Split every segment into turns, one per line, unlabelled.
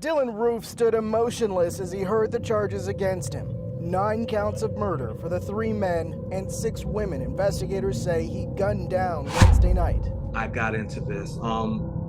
Dylan Roof stood emotionless as he heard the charges against him. 9 counts of murder for the 3 men and 6 women investigators say he gunned down Wednesday night.
I got into this.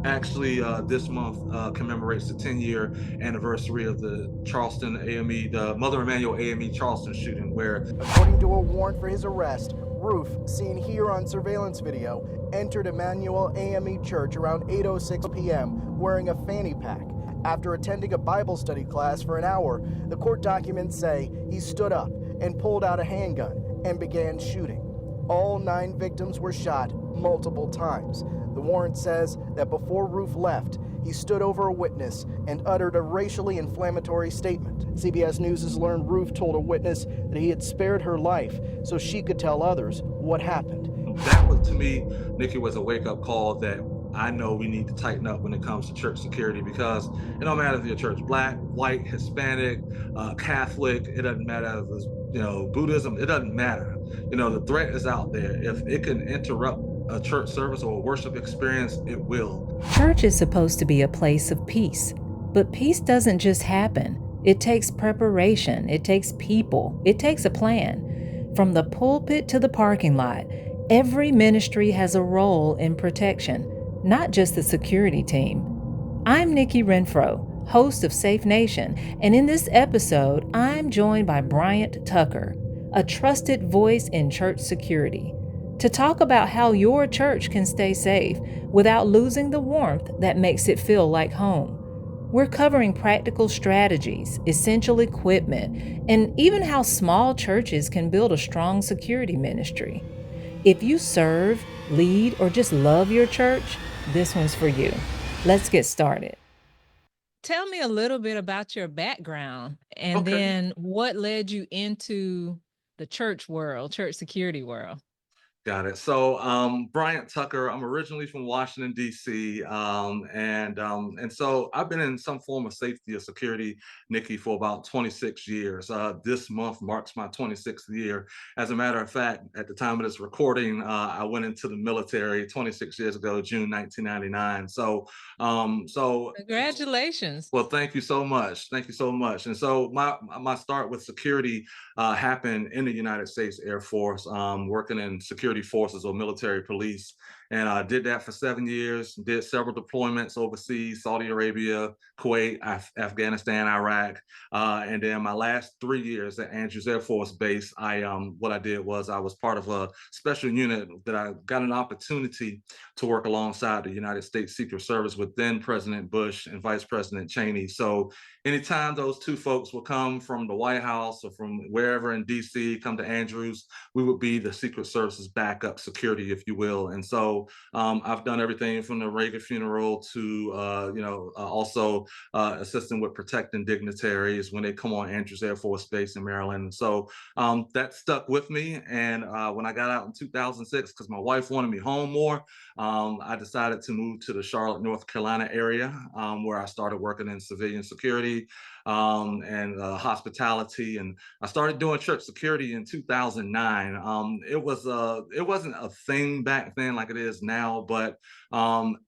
Actually, this month commemorates the 10-year anniversary of the Charleston AME, the Mother Emanuel AME Charleston shooting, where,
according to a warrant for his arrest, Roof, seen here on surveillance video, entered Emanuel AME Church around 8:06 p.m. wearing a fanny pack. After attending a Bible study class for an hour, the court documents say he stood up and pulled out a handgun and began shooting. All 9 victims were shot multiple times. The warrant says that before Roof left, he stood over a witness and uttered a racially inflammatory statement. CBS News has learned Roof told a witness that he had spared her life so she could tell others what happened.
that was, to me, Nikki, was a wake-up call that I know we need to tighten up when it comes to church security, because it don't matter if you're church black, white, Hispanic, Catholic. It doesn't matter if it's Buddhism. It doesn't matter. The threat is out there. If it can interrupt a church service or a worship experience, it will.
Church is supposed to be a place of peace, but peace doesn't just happen. It takes preparation, it takes people, it takes a plan. From the pulpit to the parking lot, every ministry has a role in protection, not just the security team. I'm Nikki Renfro, host of Safe Nation, and in this episode, I'm joined by Bryant Tucker, a trusted voice in church security, to talk about how your church can stay safe without losing the warmth that makes it feel like home. We're covering practical strategies, essential equipment, and even how small churches can build a strong security ministry. If you serve, lead, or just love your church, this one's for you. Let's get started. Tell me a little bit about your background and
Okay.
then what led you into the church world, church security world.
Got it. So, Bryant Tucker, I'm originally from Washington, D.C., and so I've been in some form of safety or security, Nikki, for about 26 years. This month marks my 26th year. As a matter of fact, at the time of this recording, I went into the military 26 years ago, June 1999. So
Congratulations.
well, thank you so much. Thank you so much. And so my start with security happened in the United States Air Force, working in security forces or military police. And I did that for 7 years, did several deployments overseas, Saudi Arabia, Kuwait, Afghanistan, Iraq. And then my last 3 years at Andrews Air Force Base, what I did was I was part of a special unit that I got an opportunity to work alongside the United States Secret Service with then President Bush and Vice President Cheney. So anytime those two folks would come from the White House or from wherever in DC, come to Andrews, we would be the Secret Service's backup security, if you will. And so I've done everything from the Reagan funeral to, also assisting with protecting dignitaries when they come on Andrews Air Force Base in Maryland. And so that stuck with me. And when I got out in 2006, because my wife wanted me home more, I decided to move to the Charlotte, North Carolina area, where I started working in civilian security and hospitality, and I started doing church security in 2009. It wasn't a thing back then like it is now, but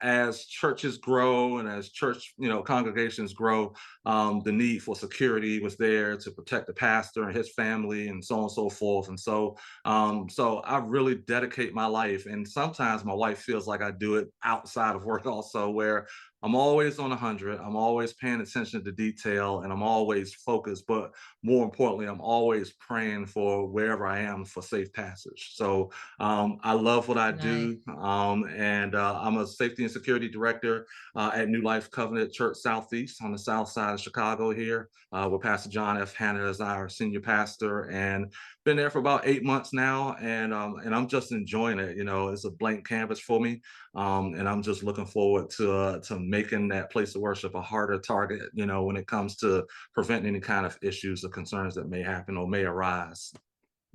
as churches grow and as church congregations grow, the need for security was there to protect the pastor and his family and so on and so forth. And so I really dedicate my life, and sometimes my wife feels like I do it outside of work also, where I'm always on 100. I'm always paying attention to detail and I'm always focused. But more importantly, I'm always praying for wherever I am for safe passage. So I love what I
Nice.
do. And I'm a safety and security director at New Life Covenant Church Southeast on the south side of Chicago here, with Pastor John F. Hanna as our senior pastor. And been there for about 8 months now, and I'm just enjoying it. It's a blank canvas for me, and I'm just looking forward to making that place of worship a harder target. When it comes to preventing any kind of issues or concerns that may happen or may arise.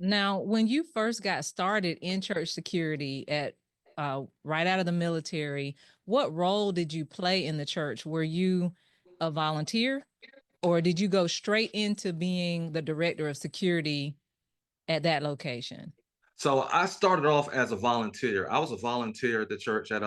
Now, when you first got started in church security right out of the military, what role did you play in the church? Were you a volunteer, or did you go straight into being the director of security at that location?
So I started off as a volunteer. I was a volunteer at the church in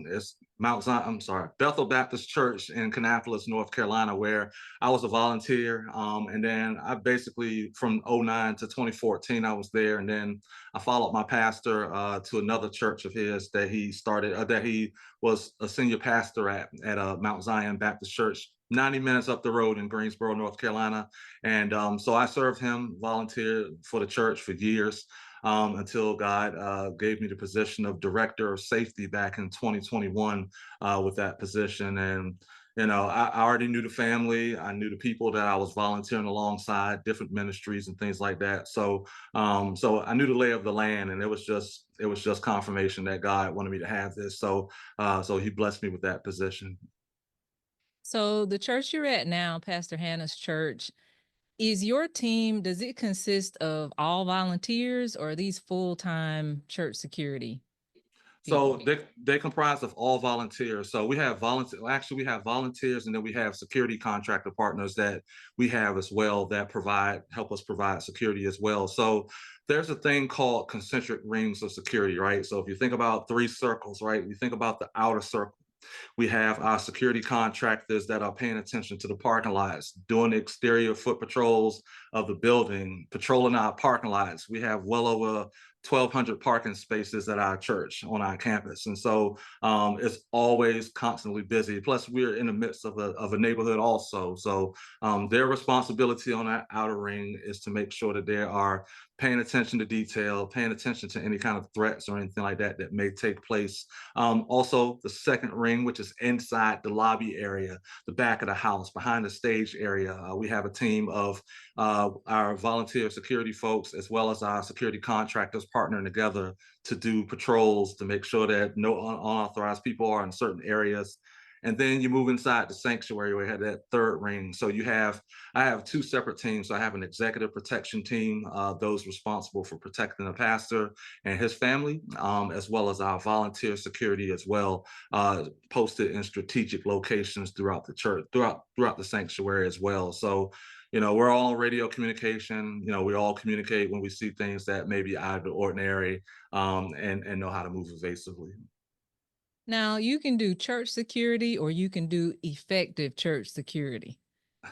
it's Bethel Baptist Church in Kannapolis, North Carolina, where I was a volunteer. And then I basically, from '09 to 2014, I was there. And then I followed my pastor to another church of his that he started, that he was a senior pastor at Mount Zion Baptist Church, 90 minutes up the road in Greensboro, North Carolina. And so I served him, volunteered for the church for years until God gave me the position of director of safety back in 2021 with that position. And I already knew the family. I knew the people that I was volunteering alongside, different ministries and things like that. So I knew the lay of the land, and it was just confirmation that God wanted me to have this. So He blessed me with that position.
So the church you're at now, Pastor Hannah's church, is your team, does it consist of all volunteers or are these full-time church security
So
people?
they comprise of all volunteers. So we have volunteer. Actually, we have volunteers, and then we have security contractor partners that we have as well that help us provide security as well. So there's a thing called concentric rings of security, right? So if you think about three circles, right? You think about the outer circle. We have our security contractors that are paying attention to the parking lots, doing the exterior foot patrols of the building, patrolling our parking lots. We have well over 1,200 parking spaces at our church on our campus. And so it's always constantly busy. Plus, we're in the midst of a neighborhood also. So their responsibility on that outer ring is to make sure that they are paying attention to detail, paying attention to any kind of threats or anything like that that may take place. Also, the second ring, which is inside the lobby area, the back of the house, behind the stage area, we have a team of our volunteer security folks as well as our security contractors partnering together to do patrols to make sure that no unauthorized people are in certain areas. And then you move inside the sanctuary where you have that third ring. So I have two separate teams. So I have an executive protection team, those responsible for protecting the pastor and his family, as well as our volunteer security as well, posted in strategic locations throughout the church, throughout the sanctuary as well. So, we're all on radio communication. We all communicate when we see things that may be out of the ordinary, and know how to move evasively.
Now, you can do church security or you can do effective church security.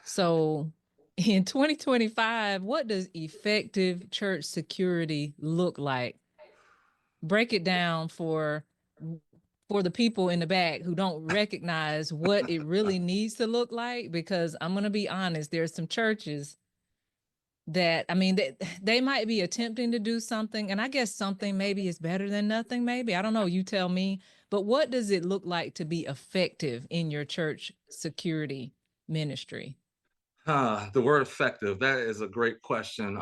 So in 2025, what does effective church security look like? Break it down for the people in the back who don't recognize what it really needs to look like, because I'm going to be honest, there's some churches that, I mean, they might be attempting to do something, and I guess something maybe is better than nothing, maybe. I don't know, you tell me. But what does it look like to be effective in your church security ministry?
The word effective, that is a great question.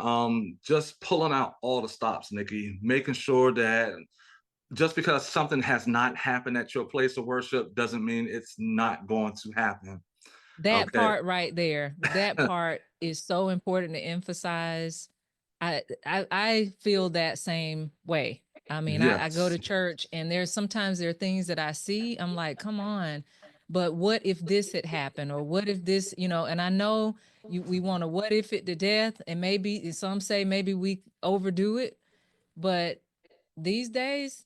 Just pulling out all the stops, Nikki, making sure that just because something has not happened at your place of worship doesn't mean it's not going to happen.
That
Okay.
part right there, that part is so important to emphasize. I feel that same way. I mean, I go
Yes.
to church and sometimes there are things that I see, I'm like, come on, but what if this had happened? Or what if this, and I know we want to what if it to death, and maybe some say maybe we overdo it, but these days,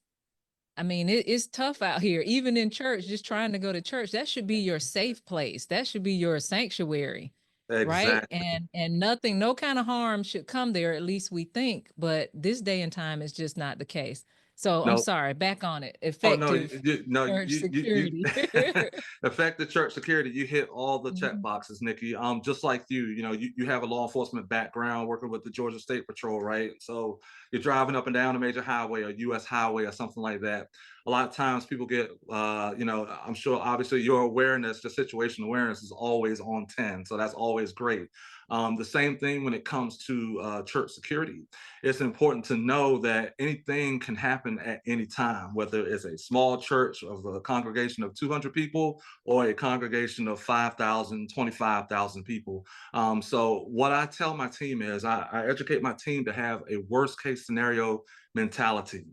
I mean, it's tough out here, even in church, just trying to go to church. That should be your safe place. That should be your sanctuary, right?
Exactly.
And nothing, no kind of harm should come there, at least we think. But this day and time is just not the case. So I'm
No.
sorry, back on it.
Oh no,
Effective
no,
church security.
affect the church security. You hit all the check
Mhm.
boxes, Nikki. Just like you have a law enforcement background working with the Georgia State Patrol, right? So you're driving up and down a major highway or U.S. highway or something like that. A lot of times people get, I'm sure obviously your awareness, the situation awareness is always on 10. So that's always great. The same thing when it comes to church security. It's important to know that anything can happen at any time, whether it's a small church of a congregation of 200 people or a congregation of 5,000, 25,000 people. So what I tell my team is I educate my team to have a worst case scenario mentality.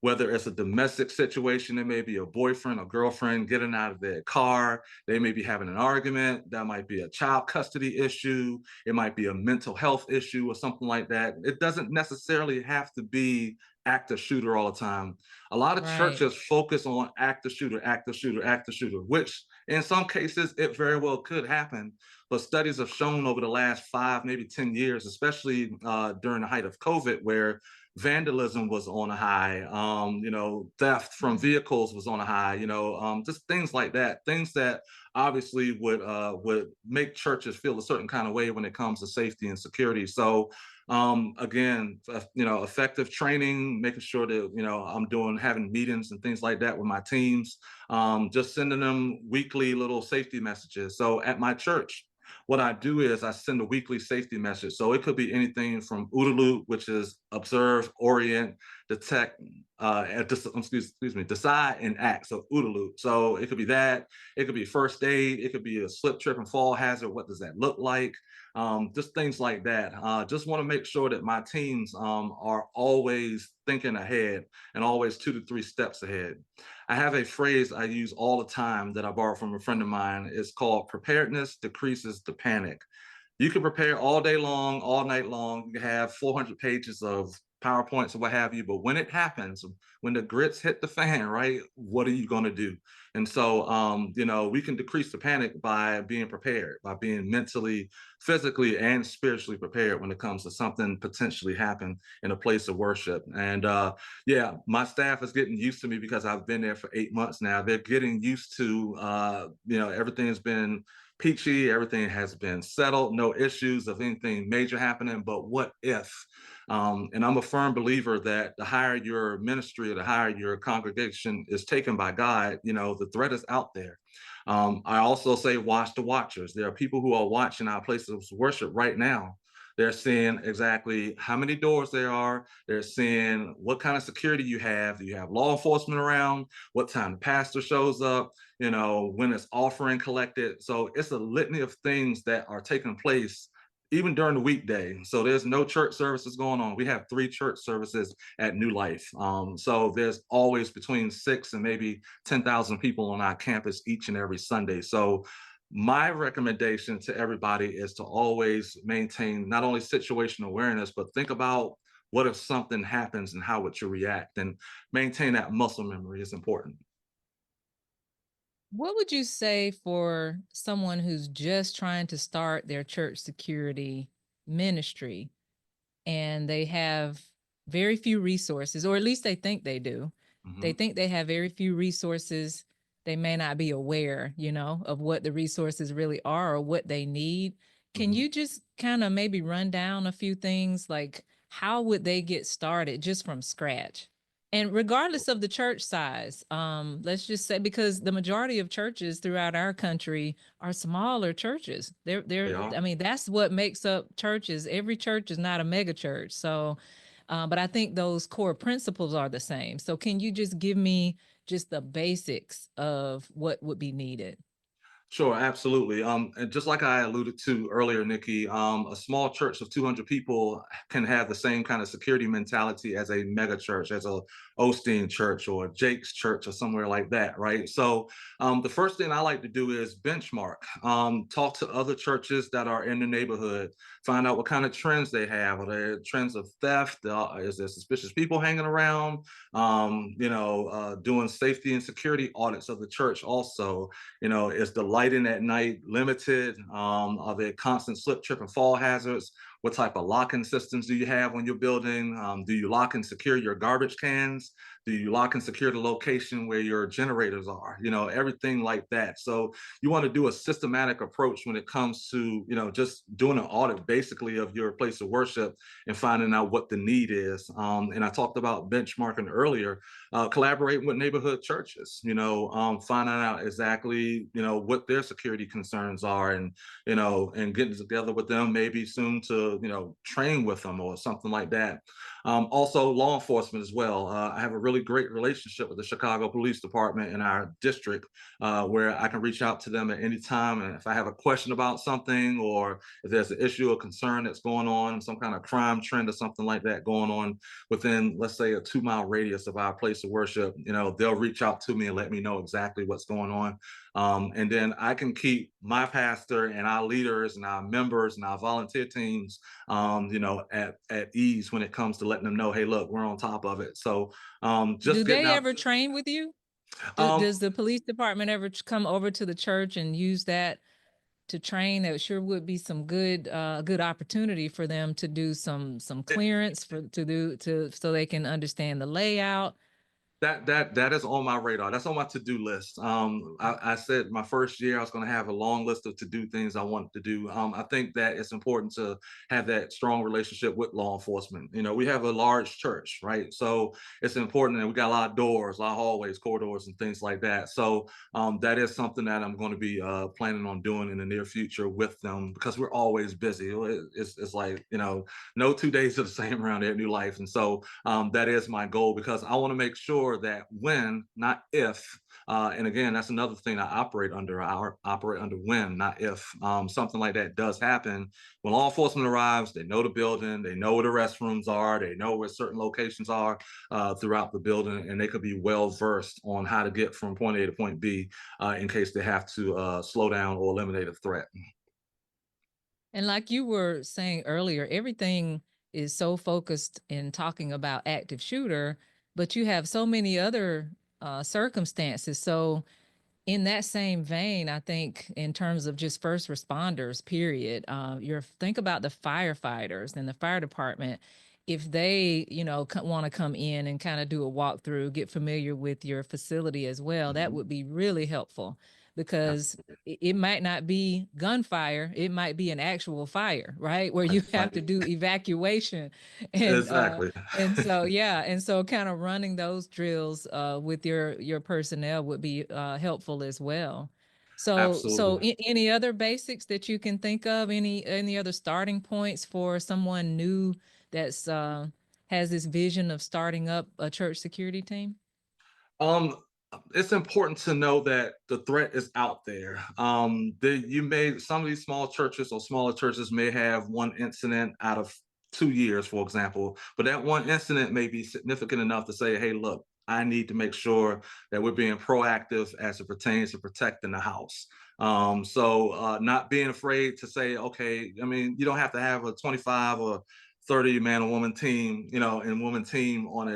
Whether it's a domestic situation, it may be a boyfriend or girlfriend getting out of their car. They may be having an argument. That might be a child custody issue. It might be a mental health issue or something like that. It doesn't necessarily have to be active shooter all the time. A lot of
Right.
churches focus on active shooter, active shooter, active shooter, which in some cases it very well could happen. But studies have shown over the last 5, maybe 10 years, especially during the height of COVID, where vandalism was on a high, theft from
Mm.
vehicles was on a high, just things like that, things that obviously would make churches feel a certain kind of way when it comes to safety and security. So again, effective training, making sure that I'm doing having meetings and things like that with my teams, just sending them weekly little safety messages. So at my church, what I do is I send a weekly safety message. So it could be anything from OODA, which is observe, orient, detect, excuse me, decide and act. So OODA. So it could be that. It could be first aid. It could be a slip, trip, and fall hazard. What does that look like? Just things like that. Just want to make sure that my teams are always thinking ahead and always 2 to 3 steps ahead. I have a phrase I use all the time that I borrowed from a friend of mine. It's called preparedness decreases the panic. You can prepare all day long, all night long. You can have 400 pages of PowerPoints or what have you. But when it happens, when the grits hit the fan, right, what are you going to do? And so, we can decrease the panic by being prepared, by being mentally, physically, and spiritually prepared when it comes to something potentially happen in a place of worship. And yeah, my staff is getting used to me because I've been there for 8 months now. They're getting used to, everything has been peachy, everything has been settled, no issues of anything major happening. But what if? And I'm a firm believer that the higher your ministry or the higher your congregation is taken by God, the threat is out there. I also say watch the watchers. There are people who are watching our places of worship right now. They're seeing exactly how many doors there are. They're seeing what kind of security you have. Do you have law enforcement around? What time the pastor shows up? When it's offering collected. So it's a litany of things that are taking place even during the weekday. So there's no church services going on. We have 3 church services at New Life. So there's always between 6 and maybe 10,000 people on our campus each and every Sunday. So my recommendation to everybody is to always maintain not only situational awareness, but think about what if something happens and how would you react, and maintain that muscle memory is important.
What would you say for someone who's just trying to start their church security ministry and they have very few resources, or at least they think they do? They
Mhm,
think they have very few resources. They may not be aware, of what the resources really are or what they need. Can
mhm.
you just kind of maybe run down a few things, like how would they get started just from scratch? And regardless of the church size, let's just say, because the majority of churches throughout our country are smaller churches.
They
I
are.
mean, that's what makes up churches. Every church is not a mega church. So, but I think those core principles are the same. So, can you just give me just the basics of what would be needed?
Sure, absolutely. And just like I alluded to earlier, Nikki, a small church of 200 people can have the same kind of security mentality as a mega church, as a Osteen church or Jake's church or somewhere like that, right? So the first thing I like to do is benchmark, talk to other churches that are in the neighborhood, find out what kind of trends they have. Are there trends of theft? Is there suspicious people hanging around? Doing safety and security audits of the church also. Is the lighting at night limited? Are there constant slip, trip, and fall hazards? What type of locking systems do you have on your building? Do you lock and secure your garbage cans? Do you lock and secure the location where your generators are? Everything like that. So you want to do a systematic approach when it comes to, just doing an audit basically of your place of worship and finding out what the need is. And I talked about benchmarking earlier, collaborating with neighborhood churches, finding out exactly, what their security concerns are, and getting together with them maybe soon to, train with them or something like that. Also, law enforcement as well. I have a really great relationship with the Chicago Police Department in our district, where I can reach out to them at any time. And if I have a question about something, or if there's an issue or concern that's going on, some kind of crime trend or something like that going on within, let's say, a 2-mile radius of our place of worship, they'll reach out to me and let me know exactly what's going on. And then I can keep my pastor and our leaders and our members and our volunteer teams, at ease when it comes to letting them know, hey, look, we're on top of it. So
Do
just getting
they
out.
ever train with you?
Um,
Does the police department ever come over to the church and use that to train? That sure would be some good opportunity for them to do some clearance for to do to so they can understand the layout.
That is on my radar. That's on my to-do list. I said my first year I was going to have a long list of to-do things I wanted to do. I think that it's important to have that strong relationship with law enforcement. We have a large church, right? So it's important that we got a lot of doors, a lot of hallways, corridors, and things like that. So that is something that I'm going to be planning on doing in the near future with them because we're always busy. It's like no 2 days are the same around here at New Life, and so that is my goal because I want to make sure that when, not if, and again, that's another thing I operate under. I operate under when, not if. Something like that does happen. When law enforcement arrives, they know the building, they know where the restrooms are, they know where certain locations are throughout the building, and they could be well versed on how to get from point A to point B in case they have to slow down or eliminate a threat.
And like you were saying earlier, everything is so focused in talking about active shooter, but you have so many other circumstances. So in that same vein, I think in terms of just first responders, period, you think about the firefighters and the fire department. If they, want to come in and kind of do a walkthrough, get familiar with your facility as well, that
Mhm.
would be really helpful because
Absolutely.
it might not be gunfire, it might be an actual fire, right? Where you have to
Right.
do evacuation, and
Exactly.
so yeah, and so kind of running those drills with your personnel would be helpful as well. So
Absolutely.
any other basics that you can think of? Any other starting points for someone new that's has this vision of starting up a church security team?
Um, it's important to know that the threat is out there. You may some of these small churches or smaller churches may have one incident out of 2 years, for example, but that one incident may be significant enough to say, "Hey, look, I need to make sure that we're being proactive as it pertains to protecting the house." So not being afraid to say, "Okay," I mean, you don't have to have a 25 or 30 man or woman team, and woman team on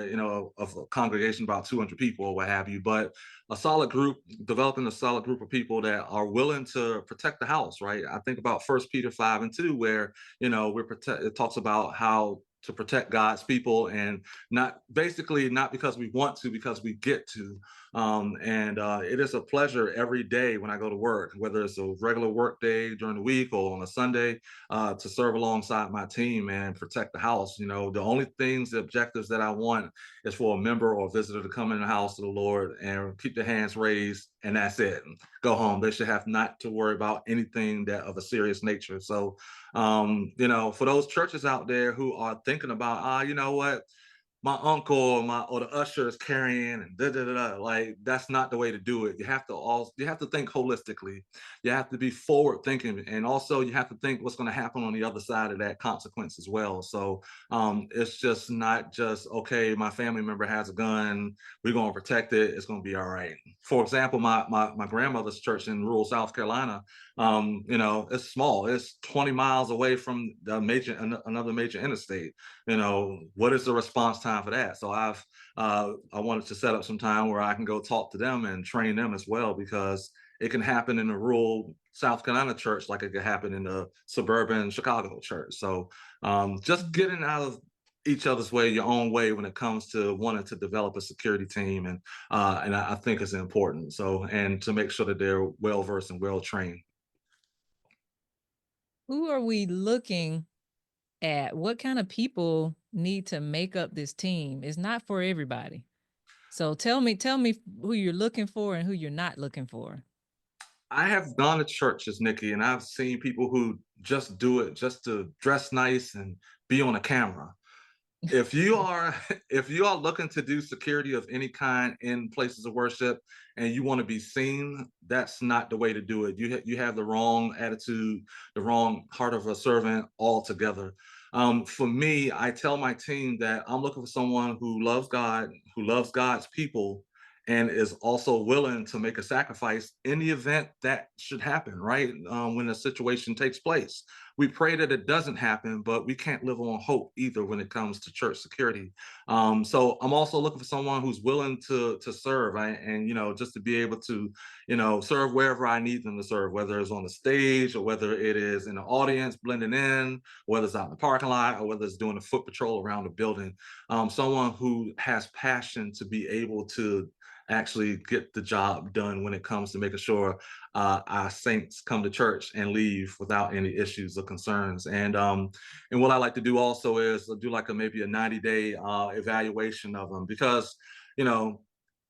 of a congregation about 200 people or what have you, but a solid group, developing a solid group of people that are willing to protect the house, right? I think about First Peter 5:2, where, it talks about how to protect God's people and not because we want to, because we get to. And it is a pleasure every day when I go to work, whether it's a regular work day during the week or on a Sunday, to serve alongside my team and protect the house. The only things, the objectives that I want is for a member or a visitor to come in the house of the Lord and keep their hands raised, and that's it. And go home. They should have not to worry about anything that of a serious nature. So, for those churches out there who are thinking about, you know what, my uncle or the usher is carrying and da da da da. Like that's not the way to do it. You have to think holistically. You have to be forward thinking, and also you have to think what's going to happen on the other side of that consequence as well. So it's just not just okay. My family member has a gun. We're going to protect it. It's going to be all right. For example, my grandmother's church in rural South Carolina. It's small. It's 20 miles away from another major interstate. What is the response time for that? So I wanted to set up some time where I can go talk to them and train them as well, because it can happen in a rural South Carolina church like it could happen in a suburban Chicago church. So just getting out of each other's way, your own way, when it comes to wanting to develop a security team, and I think it's important. So, and to make sure that they're well versed and well trained.
Who are we looking at? What kind of people need to make up this team? It's not for everybody. So tell me who you're looking for and who you're not looking for.
I have gone to churches, Nikki, and I've seen people who just do it just to dress nice and be on a camera. If you are if you are looking to do security of any kind in places of worship and you want to be seen, that's not the way to do it. You have the wrong attitude, the wrong heart of a servant altogether. For me, I tell my team that I'm looking for someone who loves God, who loves God's people, and is also willing to make a sacrifice in the event that should happen, right? When a situation takes place. We pray that it doesn't happen, but we can't live on hope either when it comes to church security. So I'm also looking for someone who's willing to serve, and just to be able to serve wherever I need them to serve, whether it's on the stage or whether it is in the audience blending in, whether it's out in the parking lot or whether it's doing a foot patrol around the building. Someone who has passion to be able to actually get the job done when it comes to making sure our saints come to church and leave without any issues or concerns. And what I like to do also is do like maybe a 90-day evaluation of them, because you know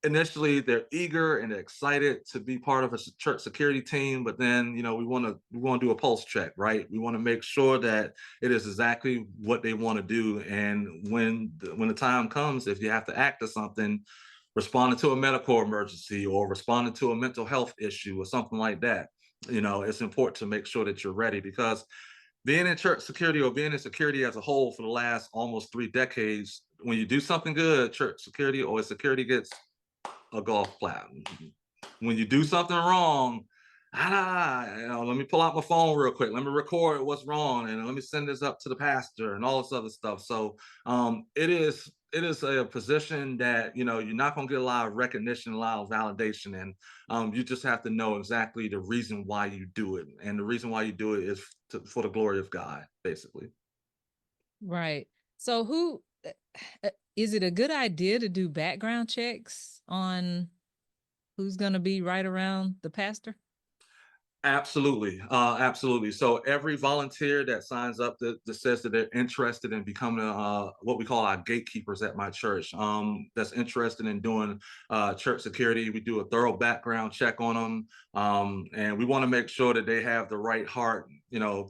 initially they're eager and they're excited to be part of a church security team, but then we want to do a pulse check, right? We want to make sure that it is exactly what they want to do, and when the time comes, if you have to act or something, responding to a medical emergency or responding to a mental health issue or something like that, it's important to make sure that you're ready, because being in church security or being in security as a whole for the last almost 3 decades, when you do something good, church security or security gets a golf clap. When you do something wrong, let me pull out my phone real quick. Let me record what's wrong, and let me send this up to the pastor and all this other stuff. So it is a position that you're not going to get a lot of recognition, a lot of validation, and you just have to know exactly the reason why you do it, and the reason why you do it is for the glory of God, basically.
Right. So is it a good idea to do background checks on who's going to be right around the pastor?
Absolutely, absolutely. So every volunteer that signs up that says that they're interested in becoming what we call our gatekeepers at my church, that's interested in doing church security, we do a thorough background check on them, and we want to make sure that they have the right heart,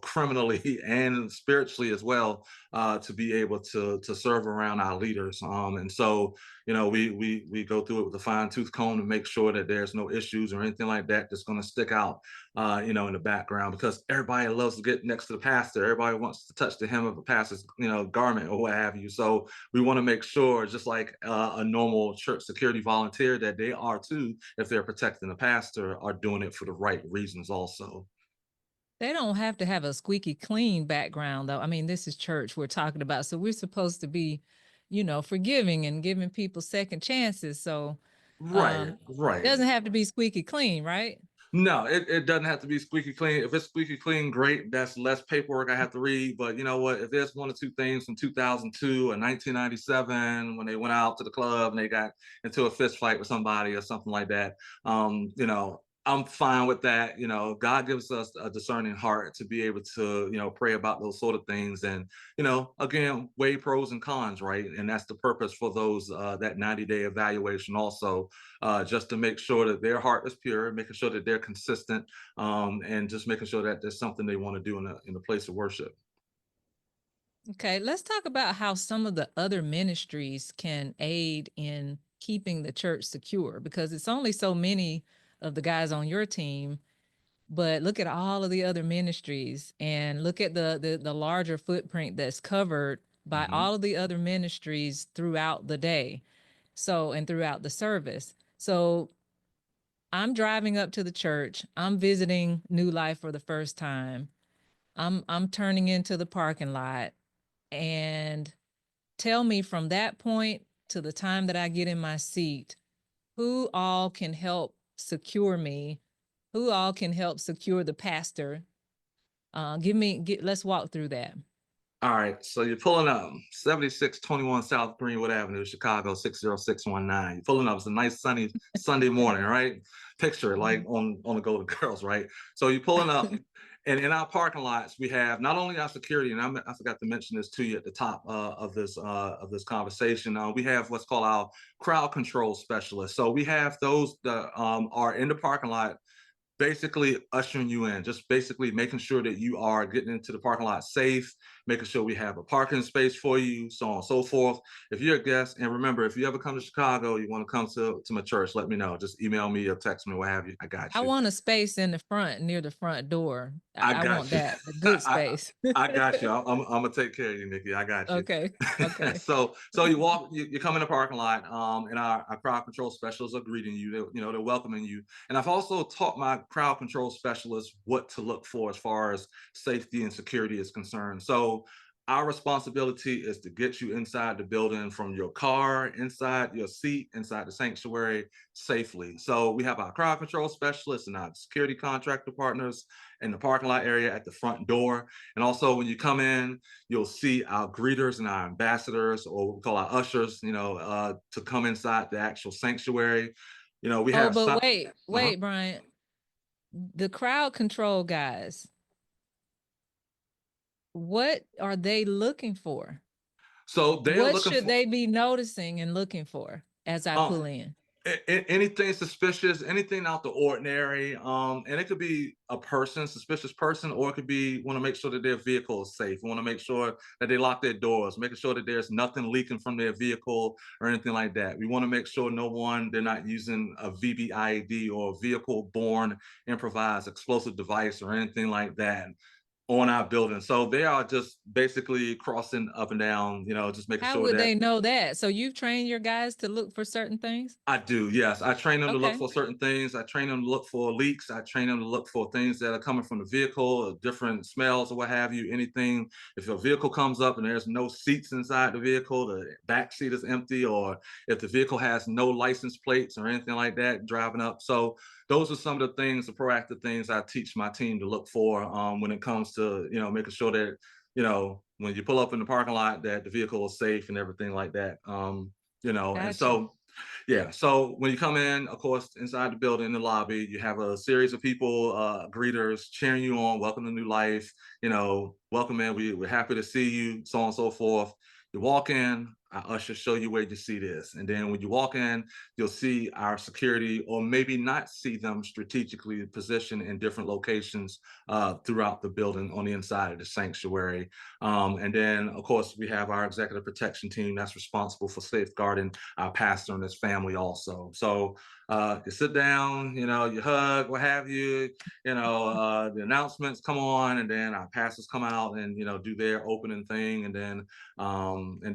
criminally and spiritually as well, to be able to serve around our leaders. And so we go through it with a fine tooth comb to make sure that there's no issues or anything like that that's going to stick out in the background, because everybody loves to get next to the pastor. Everybody wants to touch the hem of the pastor's, garment or what have you. So we want to make sure, just like a normal church security volunteer, that they are too, if they're protecting the pastor, are doing it for the right reasons also.
They don't have to have a squeaky clean background, though. I mean, this is church we're talking about. So we're supposed to be, forgiving and giving people second chances. So
Right,
um, it
right.
doesn't have to be squeaky clean, right?
No, it doesn't have to be squeaky clean. If it's squeaky clean, great. That's less paperwork I have to read. But you know what? If there's one or two things from 2002 or 1997 when they went out to the club and they got into a fist fight with somebody or something like that, I'm fine with that. God gives us a discerning heart to be able to, pray about those sort of things, and again, weigh pros and cons, right? And that's the purpose for those that 90-day evaluation also, just to make sure that their heart is pure, making sure that they're consistent, and just making sure that there's something they want to do in a place of worship.
Okay, let's talk about how some of the other ministries can aid in keeping the church secure, because it's only so many of the guys on your team, but look at all of the other ministries and look at the larger footprint that's covered by
Hmm.
all of the other ministries throughout the day. So, and throughout the service. So, I'm driving up to the church. I'm visiting New Life for the first time. I'm turning into the parking lot, and tell me from that point to the time that I get in my seat, who all can help secure me, who all can help secure the pastor. Let's walk through that.
All right, so you're pulling up 7621 South Greenwood Avenue, Chicago 60619. You're pulling up. It's a nice sunny Sunday morning, right? Picture it like
Mhm.
on the Golden Girls, right? So you're pulling up, and in our parking lots, we have not only our security, and I forgot to mention this to you at the top of this conversation. We have what's called our crowd control specialists. So we have those that are in the parking lot, basically ushering you in, just basically making sure that you are getting into the parking lot safe, making sure we have a parking space for you, so on and so forth. If you're a guest, and remember, if you ever come to Chicago, you want to come to my church, let me know. Just email me or text me, what have you. I got
I
you.
want a space in the front near the front door.
I
I want
got you.
that, the good
I
space.
I got you. I'm gonna take care of you, Nikki. I got you.
Okay. Okay.
So you come in the parking lot, and our crowd control specialists are greeting you. They're welcoming you. And I've also taught my crowd control specialists what to look for as far as safety and security is concerned. So our responsibility is to get you inside the building from your car, inside your seat, inside the sanctuary safely. So we have our crowd control specialists and our security contractor partners in the parking lot area at the front door. And also when you come in, you'll see our greeters and our ambassadors, or what we call our ushers, to come inside the actual sanctuary. We
Oh,
have
but
some.
wait,
Uh-huh.
wait, Brian. The crowd control guys, what are they looking for?
So they're
What
looking
should
for.
they be noticing and looking for as I
Um,
pull in?
anything suspicious, anything out the ordinary, and it could be a person, suspicious person, or it could be want to make sure that their vehicle is safe. Want to make sure that they lock their doors, making sure that there's nothing leaking from their vehicle or anything like that. We want to make sure they're not using a VBIED or vehicle-borne improvised explosive device or anything like that on our building. So they are just basically crossing up and down, just making
How
sure
would
that.
they know that? So you've trained your guys to look for certain things?
I do, yes. I train them to look
Okay.
for certain things. I train them to look for leaks. I train them to look for things that are coming from the vehicle, or different smells or what have you. Anything, if a vehicle comes up and there's no seats inside the vehicle, the back seat is empty, or if the vehicle has no license plates or anything like that driving up. So those are some of the things, the proactive things I teach my team to look for, when it comes to, making sure that, when you pull up in the parking lot, that the vehicle is safe and everything like that. And
Gotcha.
so yeah. So when you come in, of course, inside the building, in the lobby, you have a series of people, greeters cheering you on, welcome to new life, welcome in. We're happy to see you, so on and so forth. You walk in, our usher show you where your seat is. And then when you walk in, you'll see our security, or maybe not see them strategically positioned in different locations throughout the building on the inside of the sanctuary. And then, of course, we have our executive protection team that's responsible for safeguarding our pastor and his family also. So you sit down, you hug, what have you, the announcements come on, and then our pastors come out and, do their opening thing. And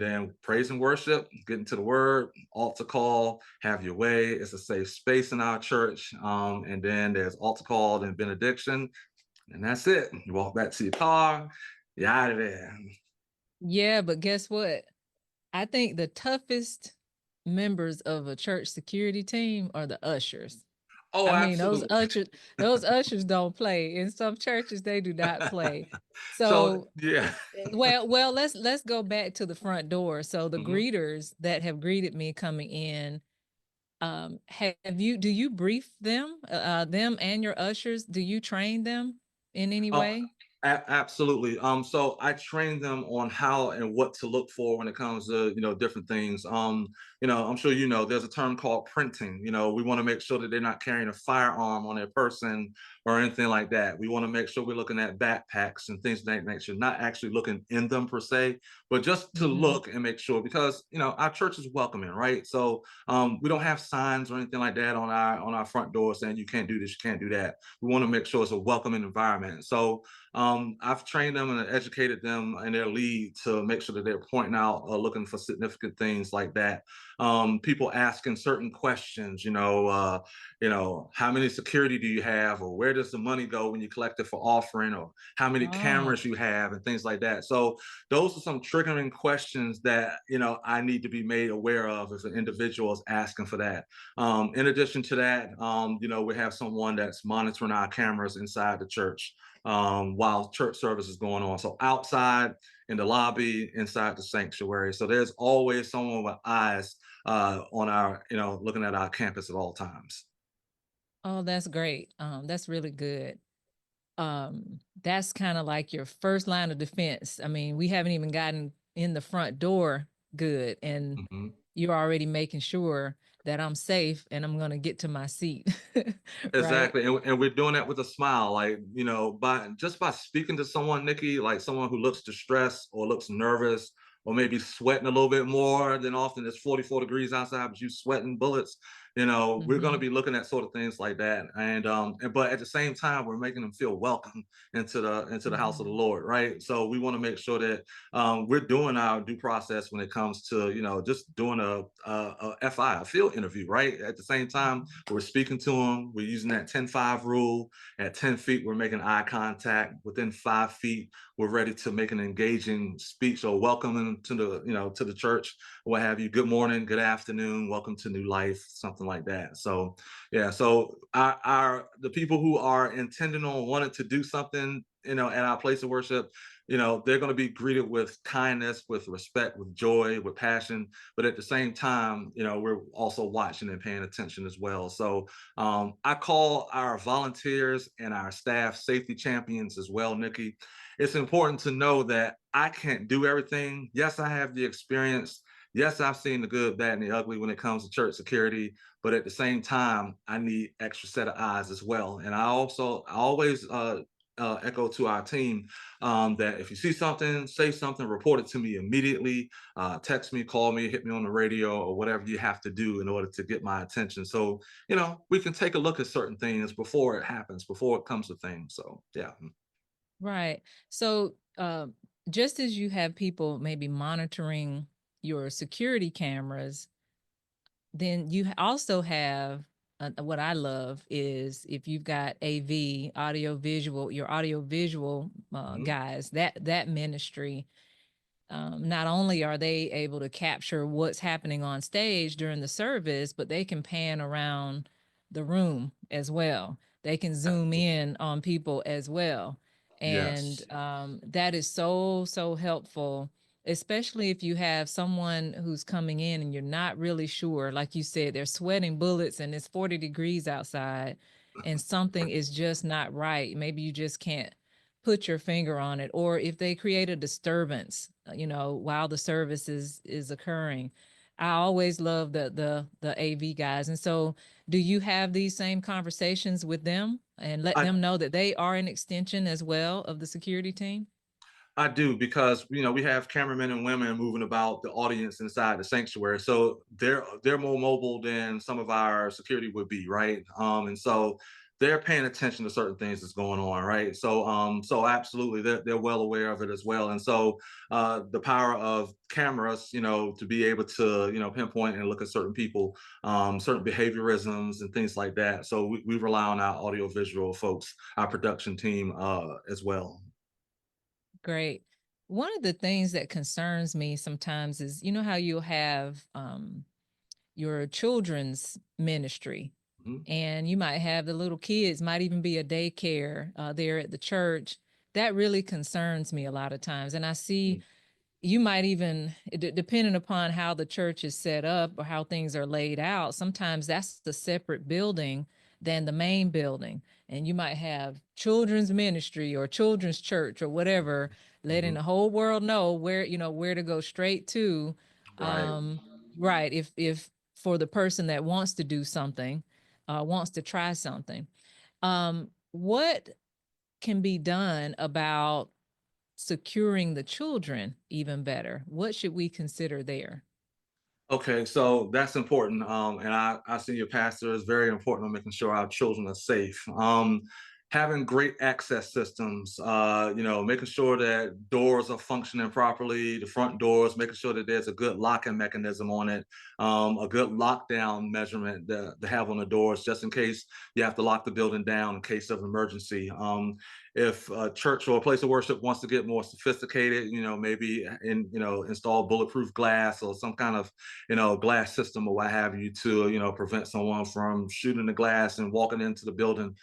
then praise and worship, get into the word, altar call, have your way. It's a safe space in our church. And then there's altar call and benediction, and that's it. You walk back to your car, you're out of there.
Yeah, but guess what? I think the toughest members of a church security team are the ushers.
Oh,
I mean,
absolutely.
those ushers don't play. In some churches, they do not play.
So
So,
yeah.
well, let's go back to the front door. So the
Mhm.
greeters that have greeted me coming in, do you brief them and your ushers? Do you train them in any
Oh,
way?
absolutely. So I train them on how and what to look for when it comes to, different things. I'm sure there's a term called printing. We want to make sure that they're not carrying a firearm on their person or anything like that. We want to make sure we're looking at backpacks and things of that nature, not actually looking in them per se, but just to
Mhm.
look and make sure, because our church is welcoming, right? So we don't have signs or anything like that on our front door saying you can't do this, you can't do that. We want to make sure it's a welcoming environment. So I've trained them and educated them in their lead to make sure that they're pointing out, looking for significant things like that. People asking certain questions, how many security do you have, or where does the money go when you collect it for offering, or how many
Oh,
cameras you have, and things like that. So those are some triggering questions that I need to be made aware of if an individual is asking for that. In addition to that, we have someone that's monitoring our cameras inside the church while church service is going on. So outside, in the lobby, inside the sanctuary. So there's always someone with eyes on our, looking at our campus at all times.
oh, that's great. That's really good. That's kind of like your first line of defense. I mean, we haven't even gotten in the front door good, and
Mhm.
you're already making sure that I'm safe and I'm going to get to my seat. Right?
Exactly. And we're doing that with a smile, like, by speaking to someone, Nikki, like someone who looks distressed or looks nervous or maybe sweating a little bit more than often. It's 44 degrees outside, but you sweating bullets. we're going to
Mhm.
be looking at sort of things like that. But at the same time, we're making them feel welcome into the house of the
Mhm.
Lord, right? So we want to make sure that we're doing our due process when it comes to, just doing a FI, a field interview, right? At the same time, we're speaking to them. We're using that 10-5 rule. At 10 feet, we're making eye contact. Within 5 feet, we're ready to make an engaging speech or welcome them to the church, what have you. Good morning, good afternoon, welcome to new life, something like that. So yeah, so our the people who are intending on wanting to do something, at our place of worship, they're going to be greeted with kindness, with respect, with joy, with passion. But at the same time, we're also watching and paying attention as well. So I call our volunteers and our staff safety champions as well, Nikki. It's important to know that I can't do everything. Yes, I have the experience. Yes, I've seen the good, bad, and the ugly when it comes to church security, but at the same time, I need extra set of eyes as well. And I always echo to our team that if you see something, say something, report it to me immediately. Text me, call me, hit me on the radio, or whatever you have to do in order to get my attention. So we can take a look at certain things before it happens, before it comes to things. So yeah.
Right. So, just as you have people maybe monitoring your security cameras, then you also have what I love is if you've got AV, audio visual, your audio visual
Mhm.
guys, that ministry. Not only are they able to capture what's happening on stage during the service, but they can pan around the room as well. They can zoom in on people as well. And
Yes.
that is so, so helpful, especially if you have someone who's coming in and you're not really sure. Like you said, they're sweating bullets and it's 40 degrees outside and something is just not right. Maybe you just can't put your finger on it, or if they create a disturbance, while the service is occurring. I always love the AV guys. And so do you have these same conversations with them and let
I
them know that they are an extension as well of the security team?
I do, because we have cameramen and women moving about the audience inside the sanctuary, so they're more mobile than some of our security would be, right? And so they're paying attention to certain things that's going on, right? So absolutely, they're well aware of it as well. And so the power of cameras, to be able to pinpoint and look at certain people, certain behaviorisms and things like that. So we rely on our audio visual folks, our production team as well.
Great. One of the things that concerns me sometimes is, how you'll have your children's ministry,
Mhm.
and you might have the little kids, might even be a daycare there at the church. That really concerns me a lot of times. And I see you might even, depending upon how the church is set up or how things are laid out, sometimes that's the separate building than the main building. And you might have children's ministry or children's church or whatever, letting
Mhm.
the whole world know where to go straight to.
Right.
um right, if for the person that wants to do something, wants to try something, what can be done about securing the children even better? What should we consider there?
Okay, so that's important. And I see your pastor is very important on making sure our children are safe. Having great access systems, making sure that doors are functioning properly, the front doors, making sure that there's a good locking mechanism on it, a good lockdown measurement to have on the doors, just in case you have to lock the building down in case of emergency. If a church or a place of worship wants to get more sophisticated, maybe install bulletproof glass or some kind of glass system or what have you to, prevent someone from shooting the glass and walking into the building.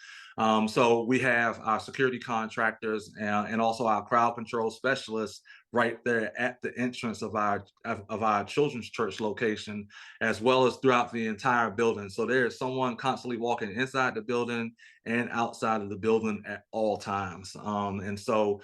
So we have our security contractors and also our crowd control specialists right there at the entrance of our children's church location, as well as throughout the entire building. So there is someone constantly walking inside the building and outside of the building at all times. And so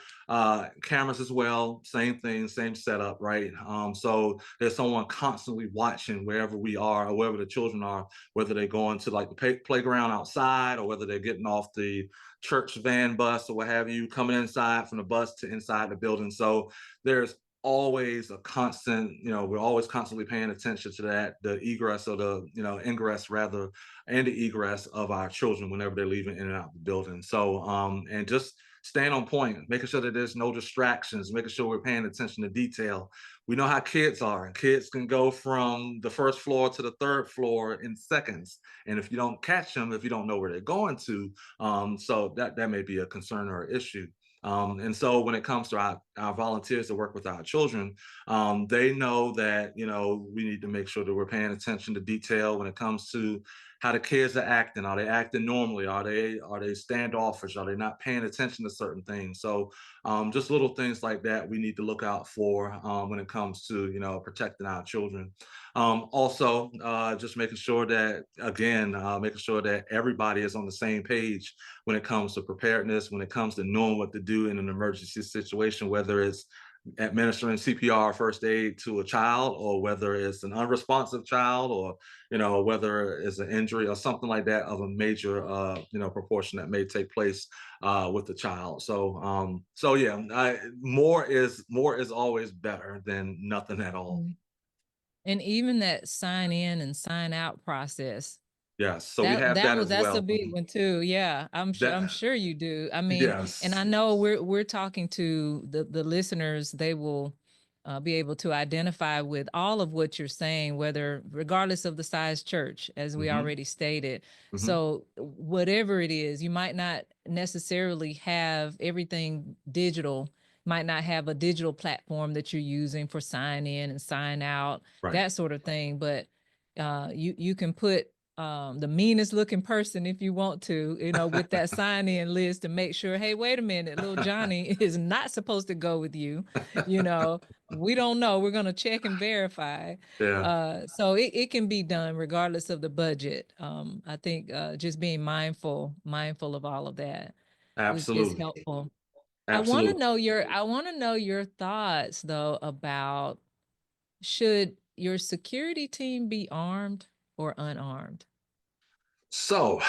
cameras as well, same thing, same setup, right? So there's someone constantly watching wherever we are or wherever the children are, whether they're going to like the playground outside or whether they're getting off the church van bus or what have you, coming inside from the bus to inside the building. So there's always a constant, we're always constantly paying attention to that, the egress or the, ingress rather, and the egress of our children whenever they're leaving in and out of the building. So, and just staying on point, making sure that there's no distractions, making sure we're paying attention to detail. We know how kids are, and kids can go from the first floor to the third floor in seconds. And if you don't catch them, if you don't know where they're going to, so that may be a concern or issue. And so when it comes to our volunteers that work with our children, they know that, we need to make sure that we're paying attention to detail when it comes to how the kids are acting. Are they acting normally? Are they standoffish? Are they not paying attention to certain things? So just little things like that we need to look out for when it comes to, protecting our children. Also, just making sure that, again, making sure that everybody is on the same page when it comes to preparedness, when it comes to knowing what to do in an emergency situation, whether it's administering CPR, first aid to a child, or whether it's an unresponsive child, or whether it's an injury or something like that of a major proportion that may take place with the child. So yeah, more is always better than nothing at all.
And even that sign in and sign out process,
Yes, so we have that as
that's a
well.
big one too. Yeah, I'm
That
sure you do. I mean, and
yes.
I know we're talking to the listeners. They will be able to identify with all of what you're saying, whether regardless of the size church, as we
Hmm.
already stated.
Hmm.
So whatever it is, you might not necessarily have everything digital. Might not have a digital platform that you're using for sign in and sign out,
Right.
that sort of thing. But you can put the meanest looking person if you want to, with that sign in list to make sure, hey, wait a minute, little Johnny is not supposed to go with you. You know, we don't know. We're going to check and verify.
Yeah,
So it can be done regardless of the budget. I think just being mindful of all of that is
absolutely.
helpful.
Absolutely.
I want to know your thoughts though about, should your security team be armed or unarmed?
So,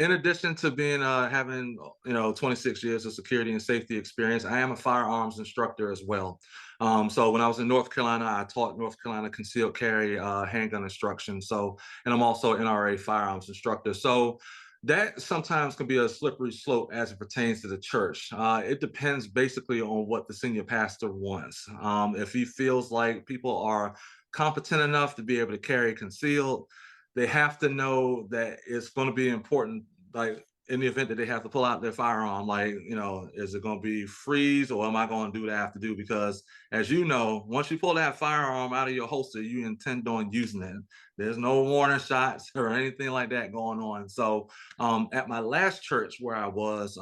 in addition to being having 26 years of security and safety experience, I am a firearms instructor as well. So when I was in North Carolina, I taught North Carolina concealed carry handgun instruction. So, and I'm also an NRA firearms instructor. So that sometimes can be a slippery slope as it pertains to the church. It depends basically on what the senior pastor wants. If he feels like people are competent enough to be able to carry concealed, they have to know that it's going to be important, like in the event that they have to pull out their firearm, like, is it going to be freeze, or am I going to do what I have to do? Because as you know, once you pull that firearm out of your holster, you intend on using it. There's no warning shots or anything like that going on. So at my last church where I was,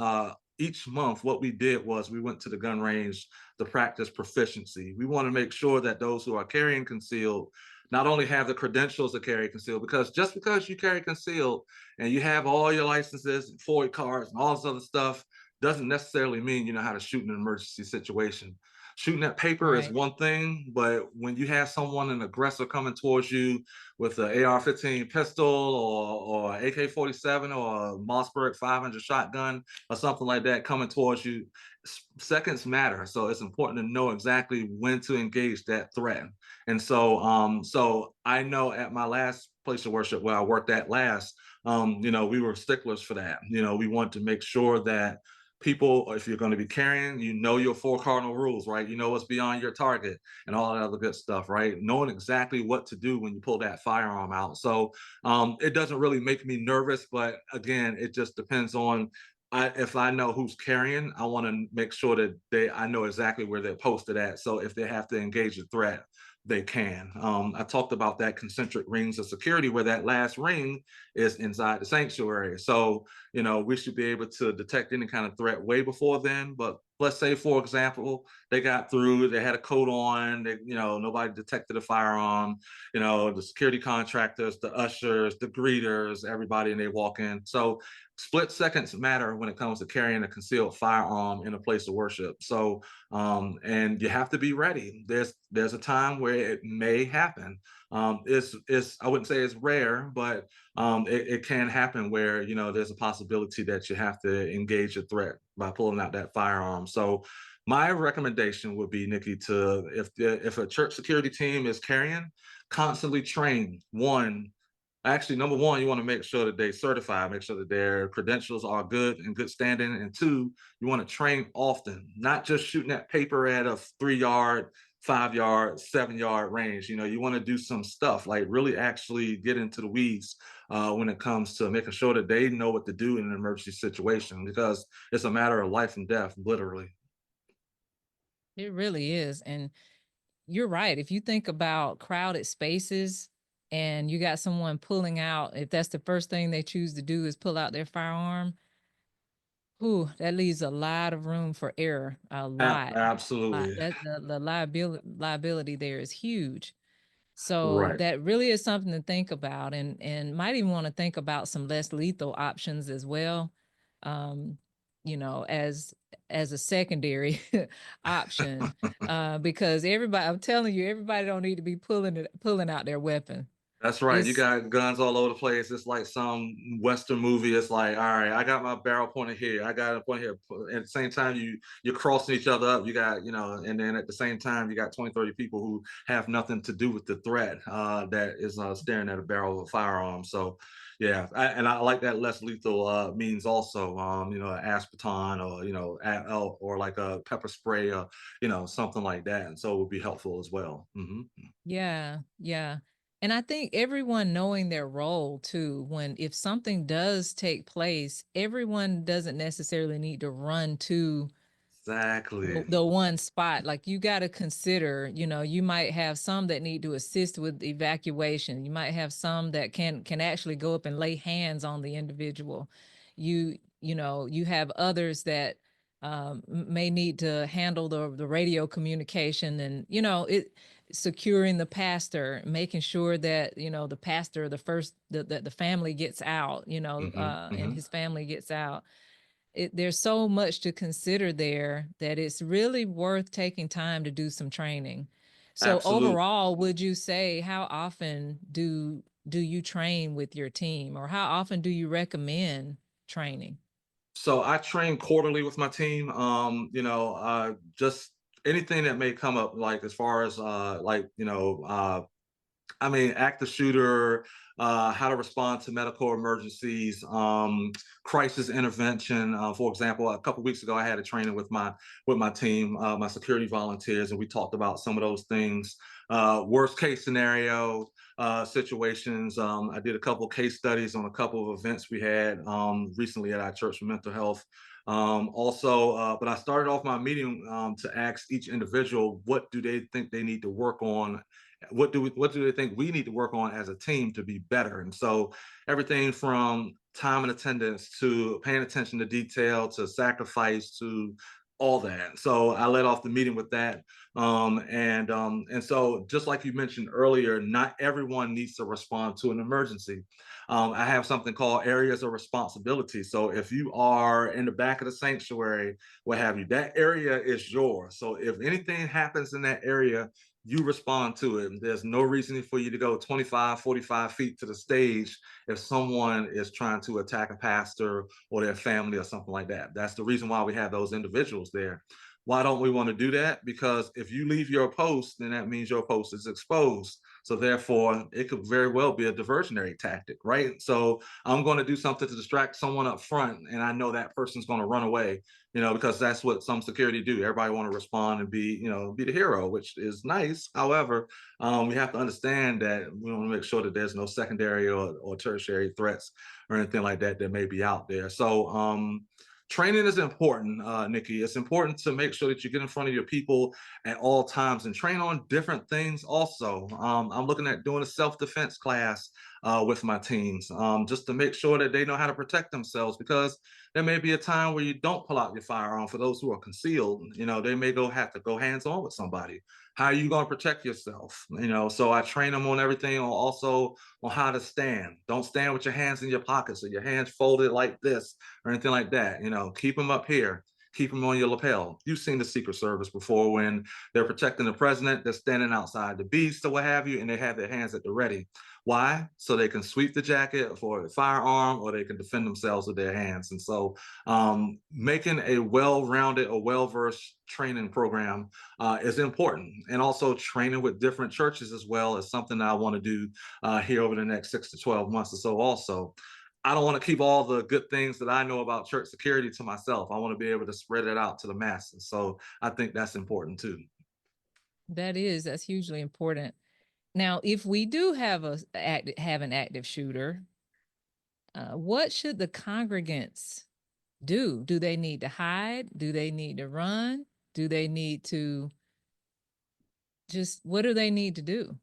each month, what we did was we went to the gun range to practice proficiency. We want to make sure that those who are carrying concealed not only have the credentials to carry concealed, because just because you carry concealed and you have all your licenses and FOID cards and all this other stuff doesn't necessarily mean you know how to shoot in an emergency situation. Shooting at paper is
Right.
one thing, but when you have someone, an aggressor, coming towards you with an AR-15 pistol or AK-47 or a Mossberg 500 shotgun or something like that coming towards you, seconds matter. So it's important to know exactly when to engage that threat. And so I know at my last place of worship where I worked at last, we were sticklers for that. We want to make sure that people, if you're going to be carrying, your four cardinal rules, right? You know what's beyond your target and all that other good stuff, right? Knowing exactly what to do when you pull that firearm out. So it doesn't really make me nervous, but again, it just depends on, if I know who's carrying, I want to make sure that I know exactly where they're posted at. So if they have to engage a threat, they can. I talked about that concentric rings of security, where that last ring is inside the sanctuary. So, we should be able to detect any kind of threat way before then. But let's say, for example, they got through, they had a coat on, nobody detected a firearm, the security contractors, the ushers, the greeters, everybody, and they walk in. So split seconds matter when it comes to carrying a concealed firearm in a place of worship. So, and you have to be ready. There's a time where it may happen. It's I wouldn't say it's rare, but it can happen where there's a possibility that you have to engage a threat by pulling out that firearm. So, my recommendation would be, Nikki, to if a church security team is carrying, constantly train. Actually, number one, you want to make sure that they certify, make sure that their credentials are good and good standing. And two, you want to train often, not just shooting that paper at a 3 yard, 5 yard, 7 yard range. You want to do some stuff like really actually get into the weeds when it comes to making sure that they know what to do in an emergency situation, because it's a matter of life and death, literally.
It really is. And you're right. If you think about crowded spaces and you got someone pulling out, if that's the first thing they choose to do is pull out their firearm, whew, that leaves a lot of room for error. A lot.
Absolutely.
That the liability there is huge. So
Right.
that really is something to think about, and might even want to think about some less lethal options as well. Um, as a secondary option, because everybody, I'm telling you, everybody don't need to be pulling out their weapon.
That's right. You
It's
got guns all over the place. It's like some Western movie. It's like, all right, I got my barrel pointed here. I got it pointed here. At the same time, you're crossing each other up. You got, and then at the same time, you got 20, 30 people who have nothing to do with the threat that is staring at a barrel of a firearm. So, yeah, and I like that less lethal means also, an asparton or or like a pepper spray or something like that. And so it would be helpful as well.
Yeah, yeah. And I think everyone knowing their role too, if something does take place, everyone doesn't necessarily need to run to
Exactly.
the one spot. Like you got to consider, you might have some that need to assist with evacuation. You might have some that can actually go up and lay hands on the individual. You have others that may need to handle the radio communication, and it securing the pastor, making sure that the pastor, the family gets out,
Hmm.
and
Hmm.
his family gets out. There's so much to consider there that it's really worth taking time to do some training. So
Absolutely.
overall, would you say, how often do you train with your team, or how often do you recommend training?
So I train quarterly with my team. Just anything that may come up, like as far as active shooter, how to respond to medical emergencies, crisis intervention. For example, a couple weeks ago, I had a training with my team, my security volunteers, and we talked about some of those things. Worst case scenario situations. I did a couple case studies on a couple of events we had recently at our church for mental health. But I started off my meeting to ask each individual, what do they think they need to work on, what do they think we need to work on as a team to be better? And so everything from time and attendance to paying attention to detail to sacrifice to all that. So I led off the meeting with that. And so just like you mentioned earlier, not everyone needs to respond to an emergency. I have something called areas of responsibility. So if you are in the back of the sanctuary, what have you, that area is yours. So if anything happens in that area, you respond to it. There's no reason for you to go 25, 45 feet to the stage if someone is trying to attack a pastor or their family or something like that. That's the reason why we have those individuals there. Why don't we want to do that? Because if you leave your post, then that means your post is exposed. So therefore, it could very well be a diversionary tactic, right? So I'm going to do something to distract someone up front, and I know that person's going to run away, because that's what some security do. Everybody want to respond and be the hero, which is nice. However, we have to understand that we want to make sure that there's no secondary or tertiary threats or anything like that that may be out there. So training is important, Nikki. It's important to make sure that you get in front of your people at all times and train on different things also. I'm looking at doing a self-defense class with my teams, just to make sure that they know how to protect themselves, because there may be a time where you don't pull out your firearm. For those who are concealed, they may have to go hands on with somebody. How are you going to protect yourself? So I train them on everything, on also on how to stand. Don't stand with your hands in your pockets or your hands folded like this or anything like that. Keep them up here. Keep them on your lapel. You've seen the Secret Service before when they're protecting the president, they're standing outside the beast or what have you, and they have their hands at the ready. Why? So they can sweep the jacket for a firearm, or they can defend themselves with their hands. And so making a well-rounded or well-versed training program is important. And also training with different churches as well is something that I want to do here over the next 6 to 12 months or so also. I don't want to keep all the good things that I know about church security to myself. I want to be able to spread it out to the masses. So I think that's important too.
That's hugely important. Now, if we do have an active shooter, what should the congregants do? Do they need to hide? Do they need to run? Do they need to what do they need to do?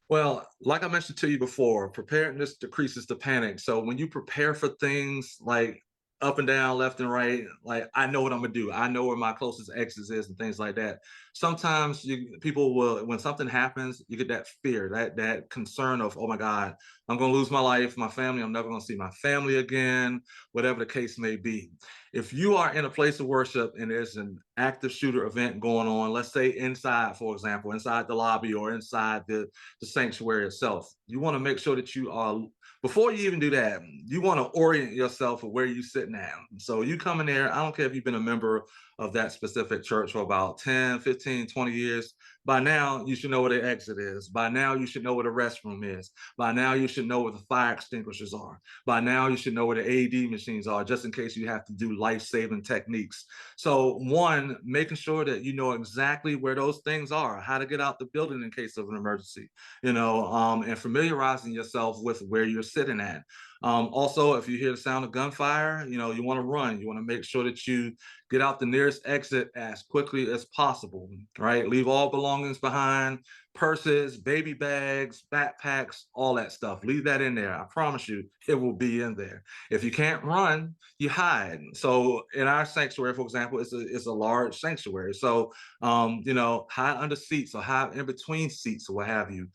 Well, like I mentioned to you before, preparedness decreases the panic. So when you prepare for things like up and down, left and right, like I know what I'm gonna do. I know where my closest exit is and things like that. Sometimes people will, when something happens, you get that fear, that concern of, oh my God, I'm gonna lose my life, my family, I'm never gonna see my family again, whatever the case may be. If you are in a place of worship and there's an active shooter event going on, let's say inside, for example, inside the lobby or inside the sanctuary itself. You want to make sure that you are, before you even do that, you want to orient yourself with where you're sitting at. So you come in there, I don't care if you've been a member of that specific church for about 10, 15, 20 years. By now, you should know where the exit is. By now, you should know where the restroom is. By now, you should know where the fire extinguishers are. By now, you should know where the AED machines are, just in case you have to do life-saving techniques. So one, making sure that you know exactly where those things are, how to get out the building in case of an emergency, and familiarizing yourself with where you're sitting at. Also, if you hear the sound of gunfire, you want to run. You want to make sure that you get out the nearest exit as quickly as possible, right? Leave all belongings behind, purses, baby bags, backpacks, all that stuff. Leave that in there. I promise you, it will be in there. If you can't run, you hide. So in our sanctuary, for example, it's a large sanctuary. So, hide under seats or hide in between seats or what have you.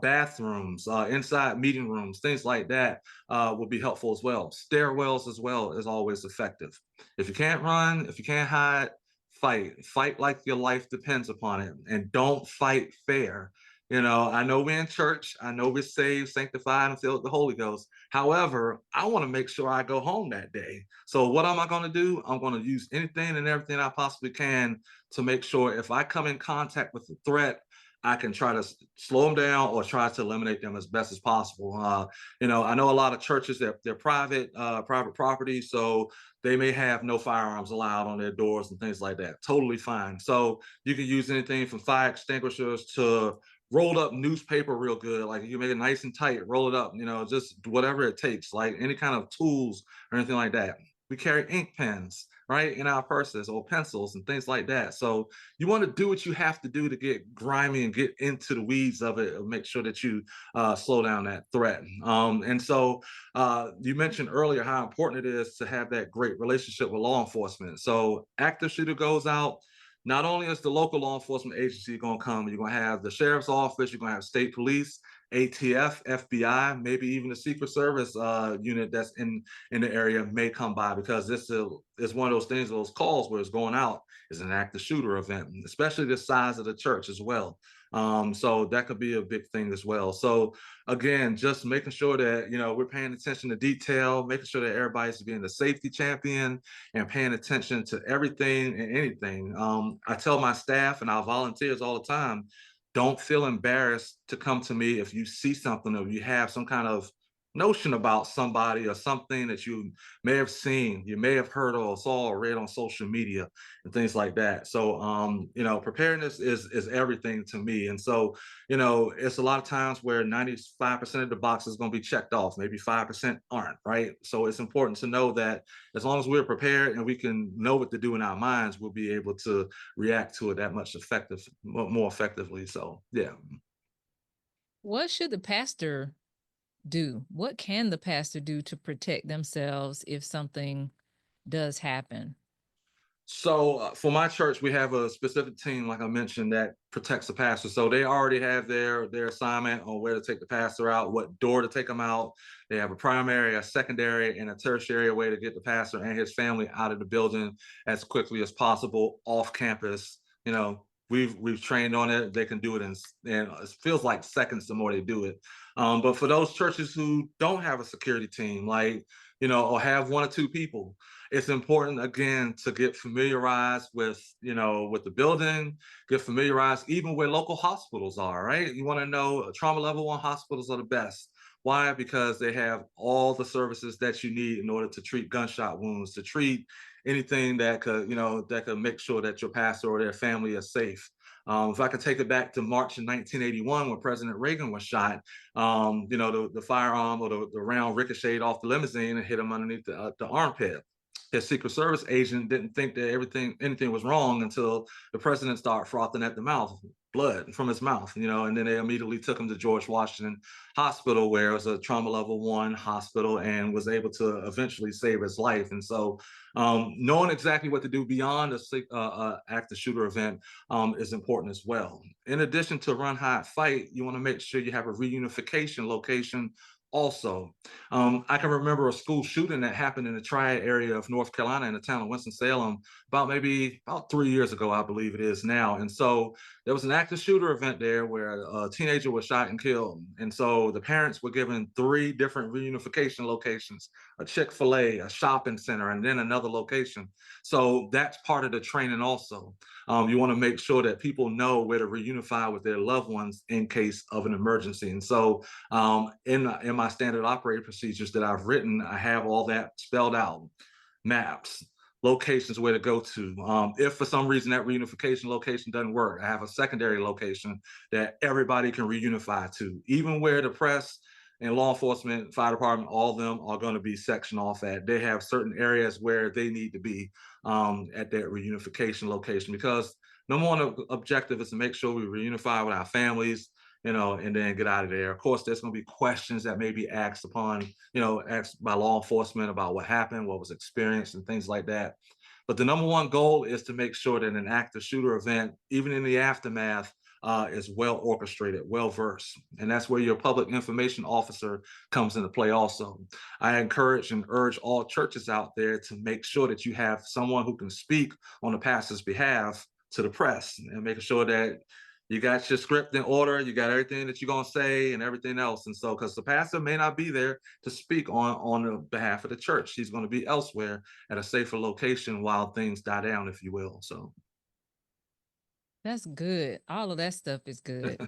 Bathrooms, inside meeting rooms, things like that will be helpful as well. Stairwells as well is always effective. If you can't run, if you can't hide, fight like your life depends upon it, and don't fight fair. I know we're in church, I know we're saved, sanctified, and filled with the Holy Ghost. However, I want to make sure I go home that day. So what am I going to do? I'm going to use anything and everything I possibly can to make sure if I come in contact with the threat, I can try to slow them down or try to eliminate them as best as possible. I know a lot of churches, they're private property, so they may have no firearms allowed on their doors and things like that. Totally fine. So you can use anything from fire extinguishers to rolled up newspaper real good. Like you make it nice and tight, roll it up, just whatever it takes, like any kind of tools or anything like that. We carry ink pens, right, in our purses, or pencils and things like that. So you want to do what you have to do to get grimy and get into the weeds of it and make sure that you slow down that threat. And so you mentioned earlier how important it is to have that great relationship with law enforcement. So active shooter goes out, not only is the local law enforcement agency going to come, you're going to have the sheriff's office, you're going to have state police, ATF, FBI, maybe even the Secret Service unit that's in the area may come by, because this is one of those things, those calls where it's going out is an active shooter event, especially the size of the church as well. So that could be a big thing as well. So again, just making sure that we're paying attention to detail, making sure that everybody's being the safety champion and paying attention to everything and anything. I tell my staff and our volunteers all the time, don't feel embarrassed to come to me if you see something or you have some kind of notion about somebody or something that you may have seen, you may have heard or saw or read on social media and things like that. So preparedness is everything to me. And so, it's a lot of times where 95% of the boxes going to be checked off, maybe 5% aren't, right? So it's important to know that as long as we're prepared and we can know what to do in our minds, we'll be able to react to it that much more effectively. So yeah.
What should the pastor do? What can the pastor do to protect themselves if something does happen?
So for my church, we have a specific team, like I mentioned, that protects the pastor. So they already have their assignment on where to take the pastor out, what door to take them out. They have a primary, a secondary, and a tertiary way to get the pastor and his family out of the building as quickly as possible off campus. We've trained on it. They can do it in it feels like seconds the more they do it. But for those churches who don't have a security team, like or have one or two people, it's important again to get familiarized with the building, get familiarized even where local hospitals are, right? You want to know trauma level 1 hospitals are the best. Why? Because they have all the services that you need in order to treat gunshot wounds, to treat anything that could make sure that your pastor or their family is safe. If I could take it back to March in 1981 when President Reagan was shot, the firearm or the round ricocheted off the limousine and hit him underneath the armpit. His Secret Service agent didn't think that anything was wrong until the president started frothing at the mouth, blood from his mouth, and then they immediately took him to George Washington Hospital, where it was a trauma level 1 hospital, and was able to eventually save his life. And so, knowing exactly what to do beyond a active shooter event is important as well. In addition to run, hide, fight, you want to make sure you have a reunification location also. I can remember a school shooting that happened in the Triad area of North Carolina in the town of Winston-Salem about 3 years ago, I believe it is now. And so there was an active shooter event there where a teenager was shot and killed. And so the parents were given 3 different reunification locations, a Chick-fil-A, a shopping center, and then another location. So that's part of the training also. You want to make sure that people know where to reunify with their loved ones in case of an emergency. And so in my standard operating procedures that I've written, I have all that spelled out, maps, locations where to go to. If for some reason that reunification location doesn't work, I have a secondary location that everybody can reunify to, even where the press and law enforcement, fire department, all of them are going to be sectioned off at. They have certain areas where they need to be at that reunification location, because number one objective is to make sure we reunify with our families, and then get out of there. Of course, there's going to be questions that may be asked asked by law enforcement about what happened, what was experienced, and things like that. But the number one goal is to make sure that an active shooter event, even in the aftermath, is well orchestrated, well versed. And that's where your public information officer comes into play also. I encourage and urge all churches out there to make sure that you have someone who can speak on the pastor's behalf to the press, and making sure that you got your script in order, you got everything that you're going to say and everything else. And so, because the pastor may not be there to speak on the behalf of the church, he's going to be elsewhere at a safer location while things die down, if you will. So
That's good. All of that stuff is good.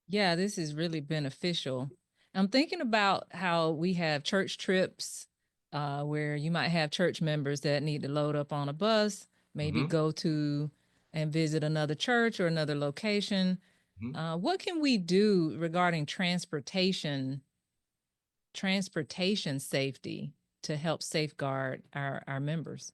Yeah, this is really beneficial. I'm thinking about how we have church trips where you might have church members that need to load up on a bus, maybe
mhm,
go to and visit another church or another location.
mhm.
What can we do regarding transportation safety to help safeguard our members?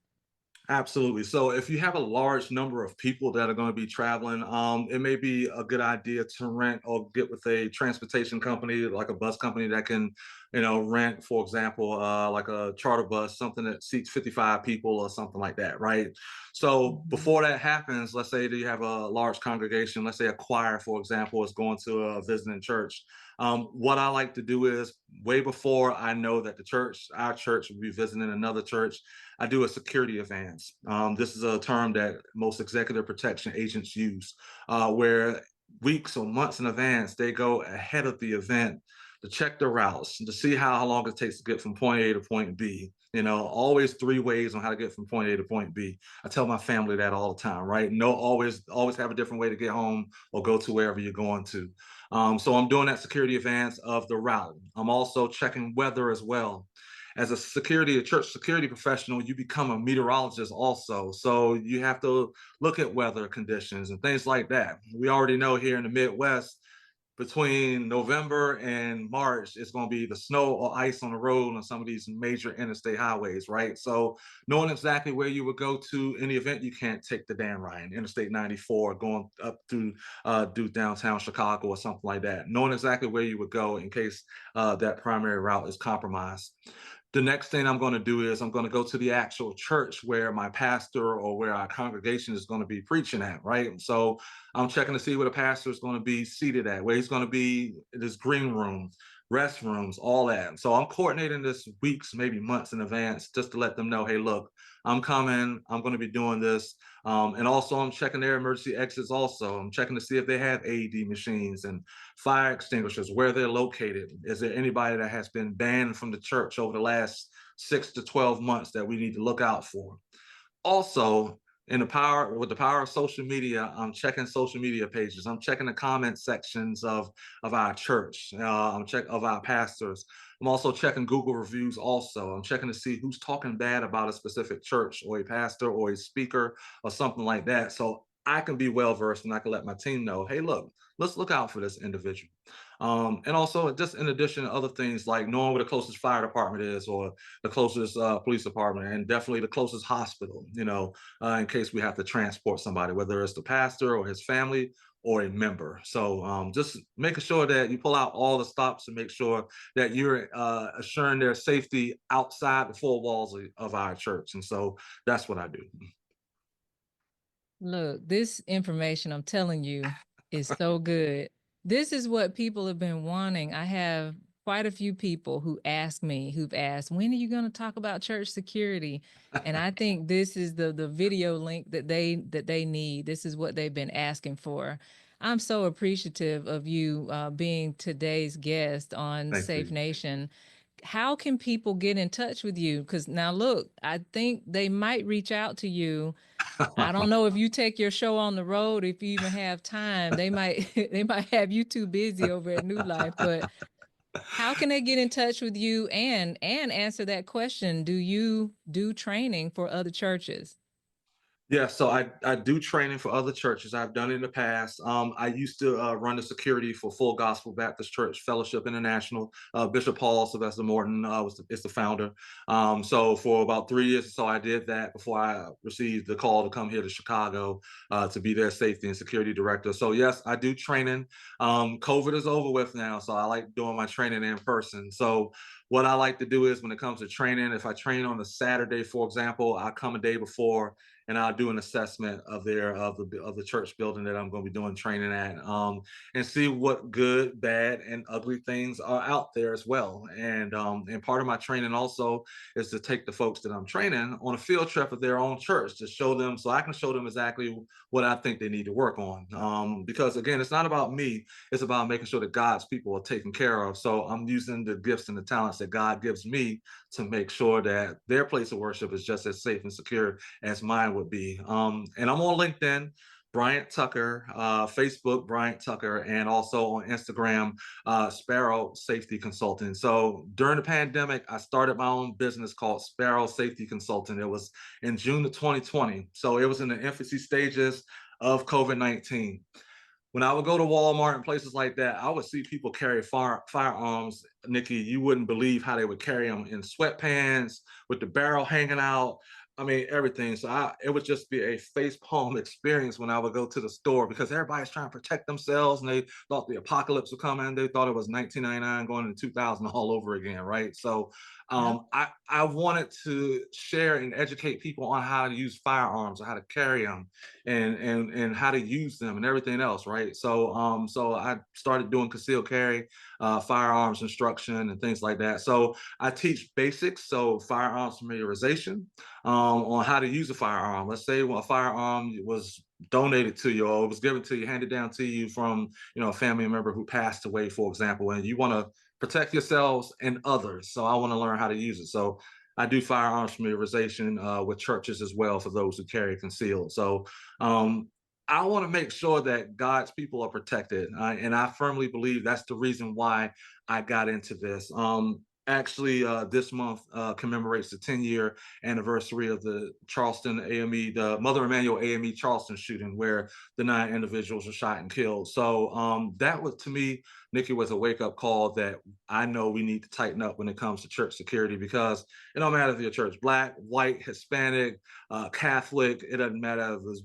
Absolutely. So if you have a large number of people that are going to be traveling, it may be a good idea to rent or get with a transportation company, like a bus company that can, rent, for example, like a charter bus, something that seats 55 people or something like that, right? So
Mhm.
before that happens, let's say that you have a large congregation, let's say a choir, for example, is going to a visiting church. What I like to do is, way before I know that our church, will be visiting another church, I do a security advance. This is a term that most executive protection agents use, where weeks or months in advance, they go ahead of the event to check the routes, to see how long it takes to get from point A to point B. Always 3 ways on how to get from point A to point B. I tell my family that all the time, right? No, always have a different way to get home or go to wherever you're going to. So I'm doing that security advance of the route. I'm also checking weather as well. As a church security professional, you become a meteorologist also. So you have to look at weather conditions and things like that. We already know here in the Midwest, between November and March, it's going to be the snow or ice on the road on some of these major interstate highways, right? So knowing exactly where you would go to in the event you can't take the Dan Ryan, Interstate 94, going up through downtown Chicago or something like that. Knowing exactly where you would go in case that primary route is compromised. The next thing I'm going to do is I'm going to go to the actual church where my pastor or where our congregation is going to be preaching at, right? So I'm checking to see where the pastor is going to be seated at, where he's going to be in this green room, restrooms, all that. So I'm coordinating this weeks, maybe months in advance, just to let them know, hey, look, I'm coming. I'm going to be doing this. And also, I'm checking their emergency exits. Also, I'm checking to see if they have AED machines and fire extinguishers, where they're located. Is there anybody that has been banned from the church over the last 6 to 12 months that we need to look out for? Also, with the power of social media, I'm checking social media pages. I'm checking the comment sections of our church. I'm check of our pastors. I'm also checking Google reviews. Also, I'm checking to see who's talking bad about a specific church or a pastor or a speaker or something like that. So I can be well versed and I can let my team know, hey, look, let's look out for this individual. And also, just in addition to other things like knowing where the closest fire department is or the closest police department, and definitely the closest hospital, in case we have to transport somebody, whether it's the pastor or his family or a member. So just making sure that you pull out all the stops and make sure that you're assuring their safety outside the four walls of our church. And so that's what I do.
Look, this information I'm telling you is so good. This is what people have been wanting. I have quite a few people who've asked, when are you going to talk about church security? And I think this is the video link that they need. This is what they've been asking for. I'm so appreciative of you being today's guest on
Thank
Safe
you.
Nation. How can people get in touch with you? Because now, look, I think they might reach out to you. I don't know if you take your show on the road, if you even have time. They might they might have you too busy over at New Life, but how can they get in touch with you and answer that question? Do you do training for other churches?
Yeah, so I do training for other churches. I've done it in the past. I used to run the security for Full Gospel Baptist Church Fellowship International. Bishop Paul Sylvester Morton is the founder. So for about 3 years or so, I did that before I received the call to come here to Chicago to be their safety and security director. So yes, I do training. COVID is over with now, so I like doing my training in person. So what I like to do is when it comes to training, if I train on a Saturday, for example, I come a day before and I'll do an assessment of the church building that I'm going to be doing training at, and see what good, bad, and ugly things are out there as well. And part of my training also is to take the folks that I'm training on a field trip of their own church to show them, so I can show them exactly what I think they need to work on. Because again, it's not about me; it's about making sure that God's people are taken care of. So I'm using the gifts and the talents that God gives me to make sure that their place of worship is just as safe and secure as mine would be. And I'm on LinkedIn, Bryant Tucker, Facebook, Bryant Tucker, and also on Instagram, Sparrow Safety Consulting. So during the pandemic, I started my own business called Sparrow Safety Consulting. It was in June of 2020. So it was in the infancy stages of COVID-19. When I would go to Walmart and places like that, I would see people carry firearms. Nikki, you wouldn't believe how they would carry them in sweatpants with the barrel hanging out. I mean, everything. So it would just be a face palm experience when I would go to the store because everybody's trying to protect themselves and they thought the apocalypse would come in. They thought it was 1999 going into 2000 all over again, right? So
Yep.
I wanted to share and educate people on how to use firearms or how to carry them and how to use them and everything else, right? So I started doing concealed carry, firearms instruction and things like that. So I teach basics, so firearms familiarization, on how to use a firearm. Let's say when a firearm was donated to you or it was given to you, handed down to you from a family member who passed away, for example, and you want to protect yourselves and others. So I want to learn how to use it. So I do firearms familiarization with churches as well for those who carry concealed. So um, I want to make sure that God's people are protected, and I firmly believe that's the reason why I got into this. Actually, this month commemorates the 10-year anniversary of the Charleston AME, the Mother Emanuel AME Charleston shooting, where the 9 individuals were shot and killed. So that was, to me, Nikki, was a wake-up call that I know we need to tighten up when it comes to church security, because it don't matter if you're church black, white, Hispanic, Catholic. It doesn't matter if it's,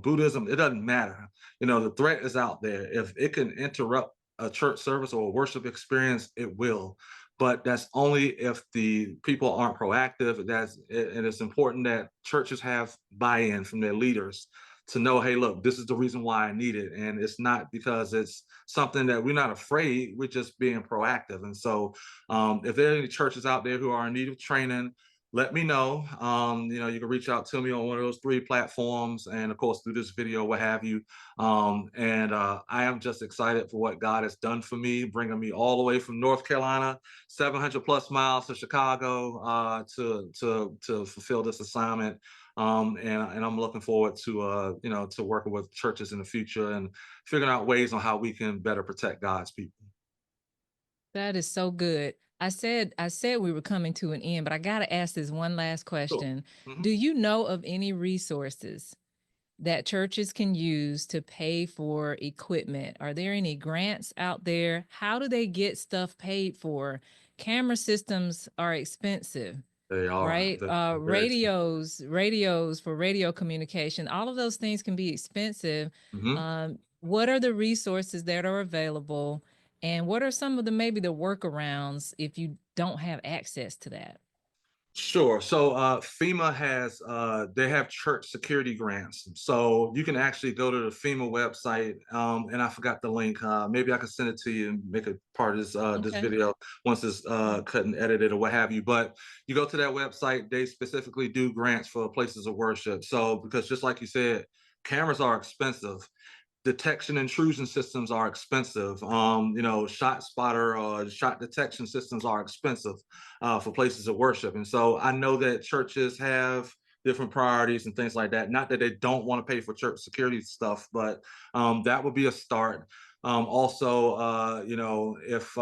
Buddhism. It doesn't matter. The threat is out there. If it can interrupt a church service or a worship experience, it will, but that's only if the people aren't proactive. And it's important that churches have buy-in from their leaders to know, hey, look, this is the reason why I need it, and it's not because it's something that we're not afraid. We're just being proactive. And so, if there are any churches out there who are in need of training, let me know. You can reach out to me on one of those 3 platforms, and of course through this video, what have you. And I am just excited for what God has done for me, bringing me all the way from North Carolina, 700 plus miles to Chicago, to fulfill this assignment. And I'm looking forward to to working with churches in the future and figuring out ways on how we can better protect God's people.
That is so good. I said we were coming to an end, but I got to ask this one last
Sure.
question.
Mhm.
Do you know of any resources that churches can use to pay for equipment? Are there any grants out there? How do they get stuff paid for? Camera systems are expensive,
They are.
right?
They're very expensive.
Radios for radio communication. All of those things can be expensive.
Mhm.
What are the resources that are available, and what are some of the maybe the workarounds if you don't have access to that?
Sure. So FEMA has they have church security grants. So you can actually go to the FEMA website, and I forgot the link. Maybe I could send it to you and make it part of this
Okay.
video once it's
Okay.
cut and edited or what have you. But you go to that website, they specifically do grants for places of worship. So because just like you said, cameras are expensive, detection intrusion systems are expensive. Shot spotter or shot detection systems are expensive for places of worship. And so I know that churches have different priorities and things like that. Not that they don't want to pay for church security stuff, but that would be a start. Also, if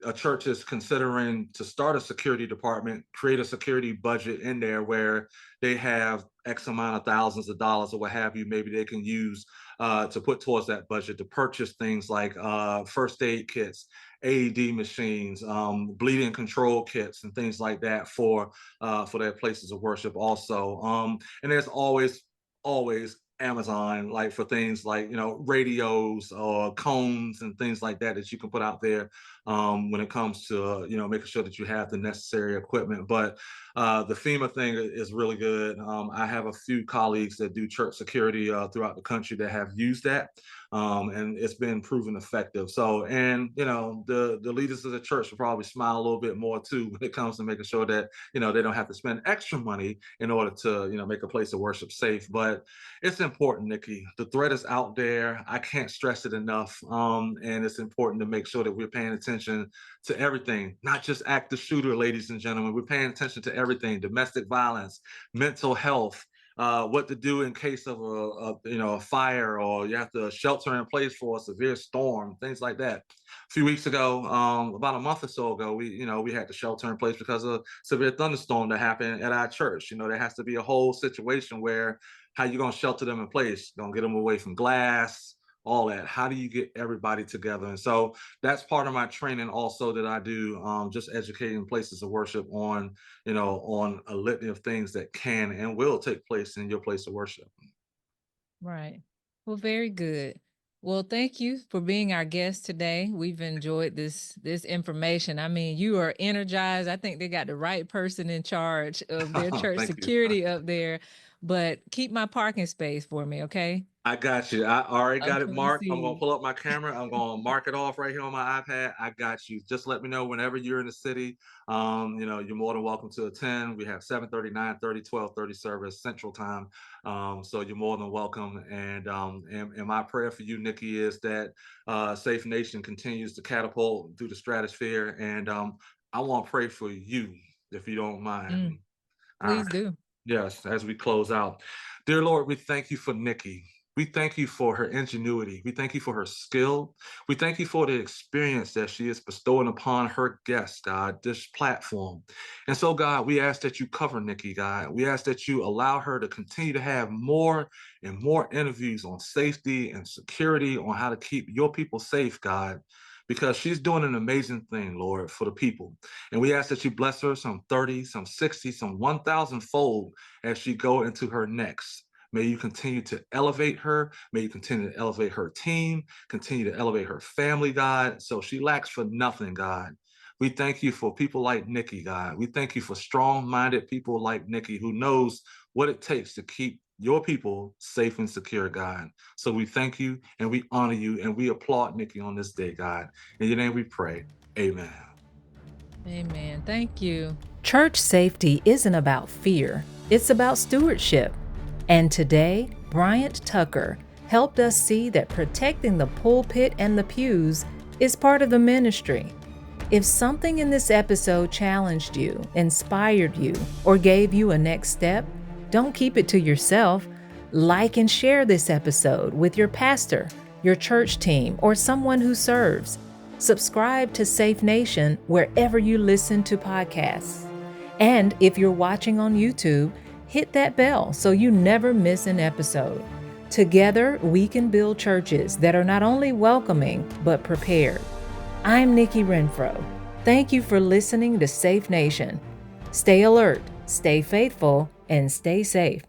a church is considering to start a security department, create a security budget in there where they have X amount of thousands of dollars or what have you, maybe they can use to put towards that budget to purchase things like first aid kits, AED machines, bleeding control kits, and things like that for their places of worship. Also, and there's always Amazon, like for things like radios or cones and things like that that you can put out there when it comes to making sure that you have the necessary equipment. But the FEMA thing is really good. I have a few colleagues that do church security throughout the country that have used that, and it's been proven effective. So, and the leaders of the church will probably smile a little bit more too when it comes to making sure that they don't have to spend extra money in order to make a place of worship safe. But it's important, Nikki. The threat is out there. I can't stress it enough, and it's important to make sure that we're paying attention to everything, not just active shooter, ladies and gentlemen. We're paying attention to everything: domestic violence, mental health, what to do in case of a fire, or you have to shelter in place for a severe storm, things like that. A few weeks ago, about a month or so ago, we had to shelter in place because of severe thunderstorm that happened at our church. There has to be a whole situation where how you gonna shelter them in place, gonna get them away from glass, all that. How do you get everybody together? And so that's part of my training also that I do, just educating places of worship on a litany of things that can and will take place in your place of worship.
Right. Well, very good. Well, thank you for being our guest today. We've enjoyed this information. I mean, you are energized. I think they got the right person in charge of their church
Thank you.
security up there. But keep my parking space for me, okay?
I got you. I already
I'm
got it
coming to
marked.
see
I'm gonna
you.
pull up my camera. I'm gonna mark it off right here on my iPad. I got you. Just let me know whenever you're in the city. You're more than welcome to attend. We have 7:30, 9:30, 12:30 service Central Time. So you're more than welcome. And my prayer for you, Nikki, is that Safe Nation continues to catapult through the stratosphere. And I want to pray for you, if you don't
Mm,
mind. All
please
right.
do.
Yes, as we close out. Dear Lord, we thank you for Nikki. We thank you for her ingenuity. We thank you for her skill. We thank you for the experience that she is bestowing upon her guests, God, this platform. And so, God, we ask that you cover Nikki, God. We ask that you allow her to continue to have more and more interviews on safety and security, on how to keep your people safe, God, because she's doing an amazing thing, Lord, for the people. And we ask that you bless her some 30, some 60, some 1,000 fold as she go into her next. May you continue to elevate her. May you continue to elevate her team, continue to elevate her family, God, so she lacks for nothing, God. We thank you for people like Nikki, God. We thank you for strong-minded people like Nikki who knows what it takes to keep your people safe and secure, God. So we thank you and we honor you and we applaud Nikki on this day, God. In your name we pray. Amen.
Amen. Thank you.
Church safety isn't about fear, it's about stewardship. And today, Bryant Tucker helped us see that protecting the pulpit and the pews is part of the ministry. If something in this episode challenged you, inspired you, or gave you a next step, don't keep it to yourself. Like and share this episode with your pastor, your church team, or someone who serves. Subscribe to Safe Nation wherever you listen to podcasts. And if you're watching on YouTube, hit that bell so you never miss an episode. Together, we can build churches that are not only welcoming, but prepared. I'm Nikki Renfro. Thank you for listening to Safe Nation. Stay alert, stay faithful, and stay safe.